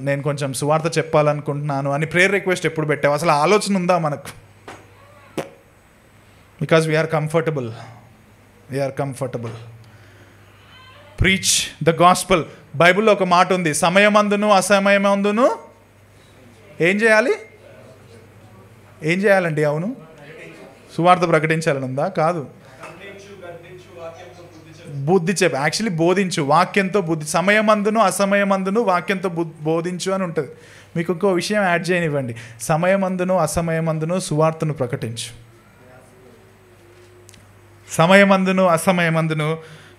[SPEAKER 1] నేను కొంచెం సువార్త చెప్పాలనుకుంటున్నాను అని ప్రేయర్ రిక్వెస్ట్ ఎప్పుడు పెట్టావు? అసలు ఆలోచన ఉందా మనకు? Because we're comfortable, preach the gospel. బైబిల్లో ఒక మాట ఉంది, సమయమందును అసమయమందును ఏం చేయాలండి? అవును, సువార్త ప్రకటించాలని ఉందా? కాదు, బుద్ధి చెప్పు, యాక్చువల్లీ బోధించు, వాక్యంతో బుద్ధి. సమయమందును అసమయమందును వాక్యంతో బోధించు అని ఉంటుంది. మీకు ఇంకో విషయం యాడ్ చేయనివ్వండి, సమయమందును అసమయమందును సువార్తను ప్రకటించు. సమయమందును అసమయమందును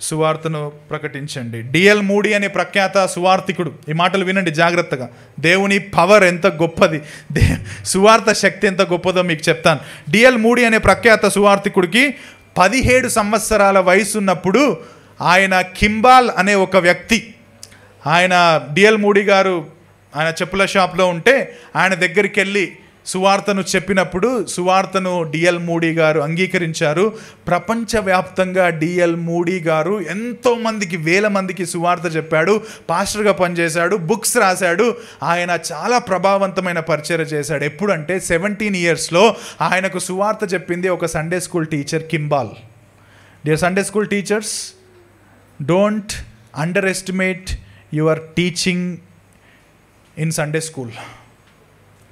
[SPEAKER 1] సువార్తను ప్రకటించండి. డిఎల్ మూడీ అనే ప్రఖ్యాత సువార్థికుడు, ఈ మాటలు వినండి జాగ్రత్తగా. దేవుని పవర్ ఎంత గొప్పది, సువార్త శక్తి ఎంత గొప్పదో మీకు చెప్తాను. డిఎల్ మూడీ అనే ప్రఖ్యాత సువార్థికుడికి 17 సంవత్సరాల వయసు ఉన్నప్పుడు ఆయన కింబాల్ అనే ఒక వ్యక్తి, ఆయన డిఎల్ మూడీ గారు ఆయన చెప్పుల షాప్లో ఉంటే ఆయన దగ్గరికి వెళ్ళి సువార్తను చెప్పినప్పుడు సువార్తను డిఎల్ మూడీ గారు అంగీకరించారు. ప్రపంచవ్యాప్తంగా డిఎల్ మూడీ గారు ఎంతోమందికి, వేల మందికి సువార్త చెప్పాడు, పాస్టర్గా పనిచేశాడు, బుక్స్ రాశాడు. ఆయన చాలా ప్రభావవంతమైన పరిచర్య చేశాడు. ఎప్పుడంటే 17 ఇయర్స్లో ఆయనకు సువార్త చెప్పింది ఒక Sunday school teacher, Kimball. Dear Sunday school teachers, don't underestimate your teaching in Sunday school.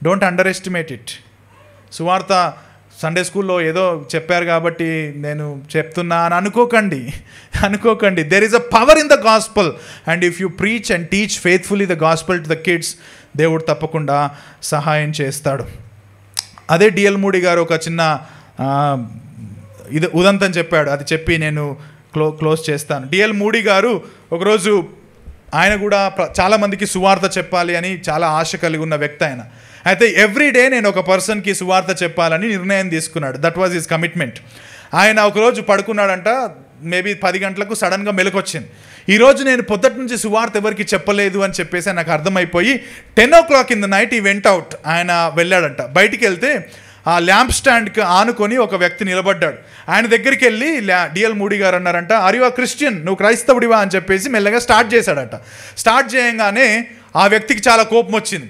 [SPEAKER 1] Don't underestimate it. సువార్త సండే స్కూల్లో ఏదో చెప్పారు కాబట్టి నేను చెప్తున్నా అని అనుకోకండి. There is a power in the gospel, and if you preach and teach faithfully the gospel to the kids, దేవుడు తప్పకుండా సహాయం చేస్తాడు. అదే డిఎల్ మూడీ గారు ఒక చిన్న ఉదంతం చెప్పాడు, అది చెప్పి నేను క్లోజ్ చేస్తాను. డిఎల్ మూడీ గారు ఒకరోజు, ఆయన కూడా చాలామందికి సువార్త చెప్పాలి అని చాలా ఆశ కలిగి ఉన్న వ్యక్తి ఆయన. అయితే ఎవ్రీడే నేను ఒక పర్సన్కి సువార్త చెప్పాలని నిర్ణయం తీసుకున్నాడు. That was his commitment. ఆయన ఒకరోజు పడుకున్నాడంట, మేబీ 10 గంటలకు సడన్గా మెలకొచ్చింది. ఈరోజు నేను పొద్దుటి నుంచి సువార్త ఎవరికి చెప్పలేదు అని చెప్పేసి నాకు అర్థమైపోయి 10 o'clock ఇన్ ద నైట్ ఈ వెంట్ అవుట్. ఆయన వెళ్ళాడంట. బయటికి వెళ్తే ఆ ల్యాంప్ స్టాండ్కి ఆనుకొని ఒక వ్యక్తి నిలబడ్డాడు. ఆయన దగ్గరికి వెళ్ళి డిఎల్ మూడీ గారు అన్నారంట, ఆర్ యు అ క్రిస్టియన్, నువ్వు క్రైస్తవుడివా అని చెప్పేసి మెల్లగా స్టార్ట్ చేశాడట. స్టార్ట్ చేయగానే ఆ వ్యక్తికి చాలా కోపం వచ్చింది.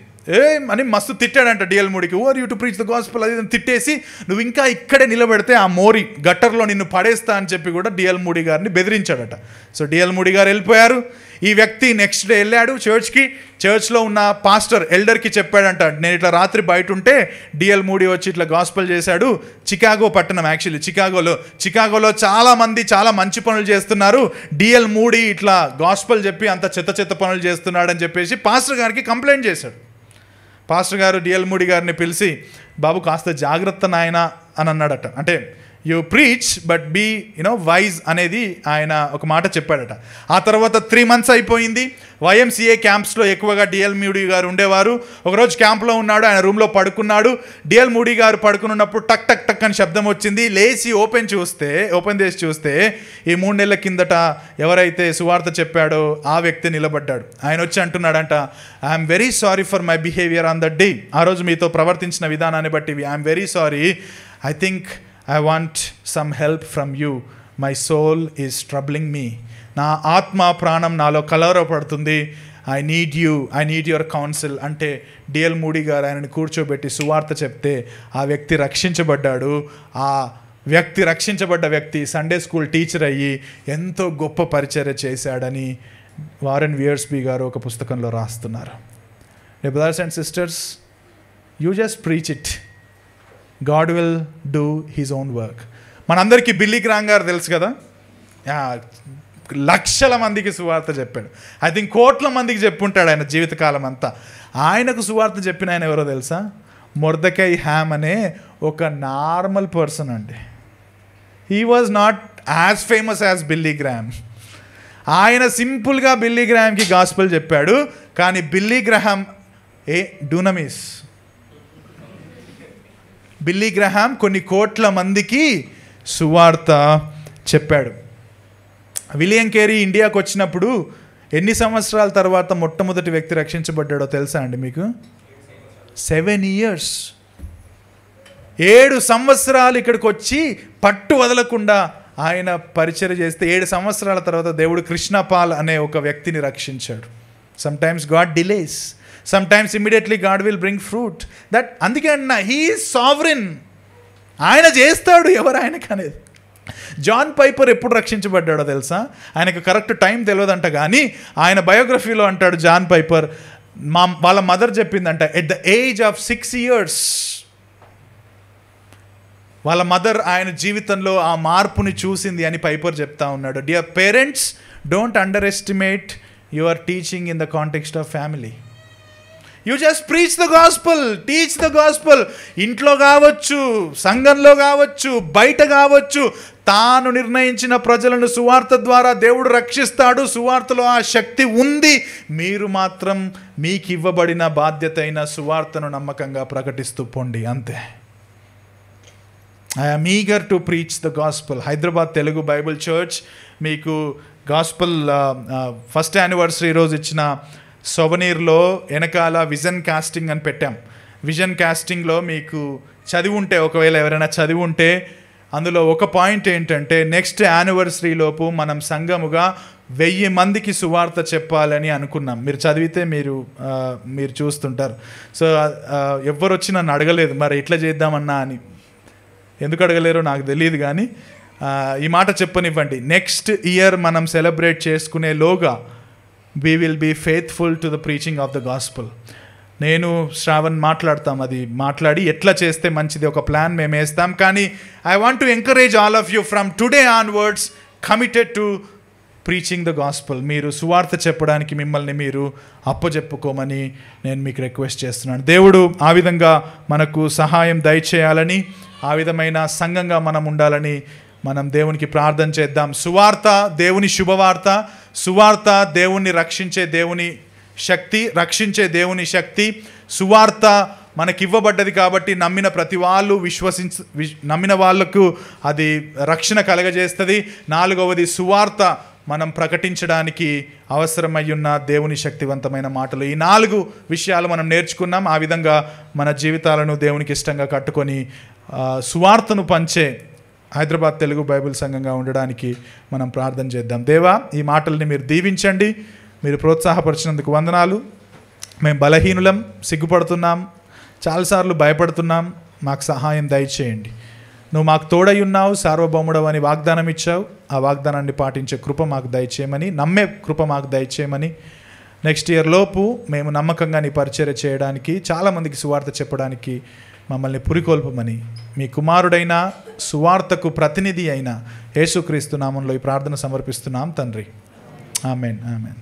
[SPEAKER 1] అని మస్తు తిట్టాడంట డిఎల్ మూడీకి. Or you to preach the gospel అది తిట్టేసి, నువ్వు ఇంకా ఇక్కడే నిలబెడితే ఆ మోరి గట్టర్లో నిన్ను పడేస్తా అని చెప్పి కూడా డిఎల్ మూడీ గారిని బెదిరించాడట. సో డిఎల్ మూడీ గారు వెళ్ళిపోయారు. ఈ వ్యక్తి నెక్స్ట్ డే వెళ్ళాడు చర్చ్కి. చర్చ్లో ఉన్న పాస్టర్ ఎల్డర్కి చెప్పాడంట, నేను ఇట్లా రాత్రి బయట ఉంటే డిఎల్ మూడీ వచ్చి ఇట్లా గాస్పెల్ చేశాడు. చికాగో పట్టణం, యాక్చువల్లీ చికాగోలో చాలామంది చాలా మంచి పనులు చేస్తున్నారు, డిఎల్ మూడీ ఇట్లా గాస్పెల్ చెప్పి అంత చెత్త పనులు చేస్తున్నాడు అని చెప్పేసి పాస్టర్ గారికి కంప్లైంట్ చేశాడు. పాస్టర్ గారు డిఎల్ మూడీ గారిని పిలిచి, బాబు కాస్త జాగ్రత్త నాయన అని అన్నాడట. అంటే you preach but be wise అనేది ఆయన ఒక మాట చెప్పాడట. ఆ తర్వాత 3 months అయిపోయింది. YMCA క్యాంప్స్లో ఎక్కువగా డిఎల్ మూడీ గారు ఉండేవారు. ఒకరోజు క్యాంప్లో ఉన్నాడు, ఆయన రూమ్లో పడుకున్నాడు. డిఎల్ మూడీ గారు పడుకున్నప్పుడు టక్ టక్ టక్ అని శబ్దం వచ్చింది. లేచి ఓపెన్ చేసి చూస్తే ఈ 3 నెలల కిందట ఎవరైతే సువార్త చెప్పాడో ఆ వ్యక్తి నిలబడ్డాడు. ఆయన వచ్చి అంటున్నాడంట, I'm very sorry for my behaviour on that day. ఆ రోజు మీతో ప్రవర్తించిన విధానాన్ని బట్టి I'm very sorry. I think I want some help from you. My soul is troubling me. నా ఆత్మ ప్రాణం నాలో కలవరపడుతుంది. I need your counsel. అంటే డిఎల్ మూడీ గారు ఆయనని కూర్చోబెట్టి సువార్త చెప్తే ఆ వ్యక్తి రక్షించబడ్డాడు. ఆ రక్షించబడ్డ వ్యక్తి సండే స్కూల్ టీచర్ అయ్యి ఎంతో గొప్ప పరిచర్య చేశాడని వారెన్ వియర్స్బీ గారు ఒక పుస్తకంలో రాస్తున్నారు. Brothers and sisters, you just preach it, God will do his own work. మనందరికీ బిల్లీ గ్రాహం గారు తెలుసు కదా, లక్షల మందికి సువార్త చెప్పాడు. ఐ థింక్ కోట్ల మందికి చెప్పుంటాడు ఆయన జీవితకాలం అంతా. ఆయనకు సువార్త చెప్పిన ఆయన ఎవరో తెలుసా? మొర్దెకై హ్యామ్ అనే ఒక నార్మల్ పర్సన్ అండి. He was not as famous as Billy Graham. ఆయన సింపుల్గా బిల్లీ గ్రాహాంకి గాస్పెల్ చెప్పాడు. కానీ బిల్లీ గ్రాహం డూనమిస్. బిల్లీ గ్రాహం కొన్ని కోట్ల మందికి సువార్త చెప్పాడు. విలియం కేరీ ఇండియాకు వచ్చినప్పుడు ఎన్ని సంవత్సరాల తర్వాత మొట్టమొదటి వ్యక్తి రక్షించబడ్డాడో తెలుసా అండి మీకు? 7 years. 7 సంవత్సరాలు ఇక్కడికి వచ్చి పట్టు వదలకుండా ఆయన పరిచర్య చేస్తే 7 సంవత్సరాల తర్వాత దేవుడు కృష్ణపాల్ అనే ఒక వ్యక్తిని రక్షించాడు. Sometimes God delays, sometimes immediately God will bring fruit. That అందుకే అన్న హీ ఈజ్ సావరిన్. ఆయన చేస్తాడు, ఎవరు ఆయనకు అనేది. జాన్ పైపర్ ఎప్పుడు రక్షించబడ్డాడో తెలుసా? ఆయనకు కరెక్ట్ టైం తెలియదంట, కానీ ఆయన బయోగ్రఫీలో అంటాడు జాన్ పైపర్, వాళ్ళ మదర్ చెప్పిందంట at the age of 6 years వాళ్ళ మదర్ ఆయన జీవితంలో ఆ మార్పుని చూసింది అని పైపర్ చెప్తా ఉన్నాడు. Dear parents, don't underestimate your teaching in the context of family. You just preach the gospel, teach the gospel. ఇంట్లో కావచ్చు, సంఘంలో కావచ్చు, బయట కావచ్చు, తాను నిర్ణయించిన ప్రజలను సువార్త ద్వారా దేవుడు రక్షిస్తాడు. సువార్తలో ఆ శక్తి ఉంది. మీరు మాత్రం మీకు ఇవ్వబడిన బాధ్యత అయిన సువార్తను నమ్మకంగా ప్రకటిస్తూ పొండి, అంతే. I am eager to preach the gospel. Hyderabad Telugu bible church మీకు గాస్పల్ ఫస్ట్ యానివర్సరీ రోజు ఇచ్చిన సొవనీర్లో వెనకాల విజన్ కాస్టింగ్ అని పెట్టాం. విజన్ కాస్టింగ్లో మీకు చదివి ఉంటే, ఒకవేళ ఎవరైనా చదివి ఉంటే, అందులో ఒక పాయింట్ ఏంటంటే నెక్స్ట్ యానివర్సరీలోపు మనం సంఘముగా 1000 మందికి సువార్త చెప్పాలని అనుకున్నాం. మీరు చదివితే మీరు చూస్తుంటారు. సో ఎవ్వరు వచ్చి నన్ను అడగలేదు మరి ఎట్లా చేద్దామన్నా అని. ఎందుకు అడగలేరో నాకు తెలియదు, కానీ ఈ మాట చెప్పనివ్వండి. నెక్స్ట్ ఇయర్ మనం సెలబ్రేట్ చేసుకునేలోగా we will be faithful to the preaching of the gospel. నేను శ్రావణ్ మాట్లాడతాం, అది మాట్లాడి ఎట్లా చేస్తే మంచిది ఒక ప్లాన్ మేము వేస్తాం. కానీ I want to encourage all of you from today onwards committed to preaching the gospel. మీరు సువార్త చెప్పడానికి మిమ్మల్ని మీరు అప్పచెప్పుకోమని నేను మీకు రిక్వెస్ట్ చేస్తున్నాను. దేవుడు ఆ విధంగా మనకు సహాయం దయచేయాలని, ఆ విధమైన సంఘంగా మనం ఉండాలని మనం దేవునికి ప్రార్థన చేద్దాం. సువార్త దేవుని శుభవార్త. సువార్త దేవుణ్ణి రక్షించే దేవుని శక్తి, రక్షించే దేవుని శక్తి. సువార్త మనకివ్వబడ్డది కాబట్టి నమ్మిన ప్రతి వాళ్ళు నమ్మిన వాళ్ళకు అది రక్షణ కలగజేస్తుంది. 4వది సువార్త మనం ప్రకటించడానికి అవసరమయ్యున్న దేవుని శక్తివంతమైన మాటలు. ఈ 4 విషయాలు మనం నేర్చుకున్నాం. ఆ విధంగా మన జీవితాలను దేవునికి ఇష్టంగా కట్టుకొని సువార్తను పంచే హైదరాబాద్ తెలుగు బైబిల్ సంఘంగా ఉండడానికి మనం ప్రార్థన చేద్దాం. దేవా, ఈ మాటల్ని మీరు దీవించండి. మీరు ప్రోత్సాహపరిచినందుకు వందనాలు. మేము బలహీనులం, సిగ్గుపడుతున్నాం, చాలాసార్లు భయపడుతున్నాం. మాకు సహాయం దయచేయండి. నువ్వు మాకు తోడై ఉన్నావు, సార్వభౌముడవు అని వాగ్దానం ఇచ్చావు. ఆ వాగ్దానాన్ని పాటించే కృప మాకు దయచేయమని, నమ్మే కృప మాకు దయచేయమని, నెక్స్ట్ ఇయర్ లోపు మేము నమ్మకంగా నీ పరిచర్య చేయడానికి, చాలామందికి సువార్త చెప్పడానికి మమ్మల్ని పురికొల్పమని, మీ కుమారుడైన సువార్తకు ప్రతినిధి అయిన యేసుక్రీస్తు నామంలో ఈ ప్రార్థన సమర్పిస్తున్నాం తండ్రి. Amen, amen.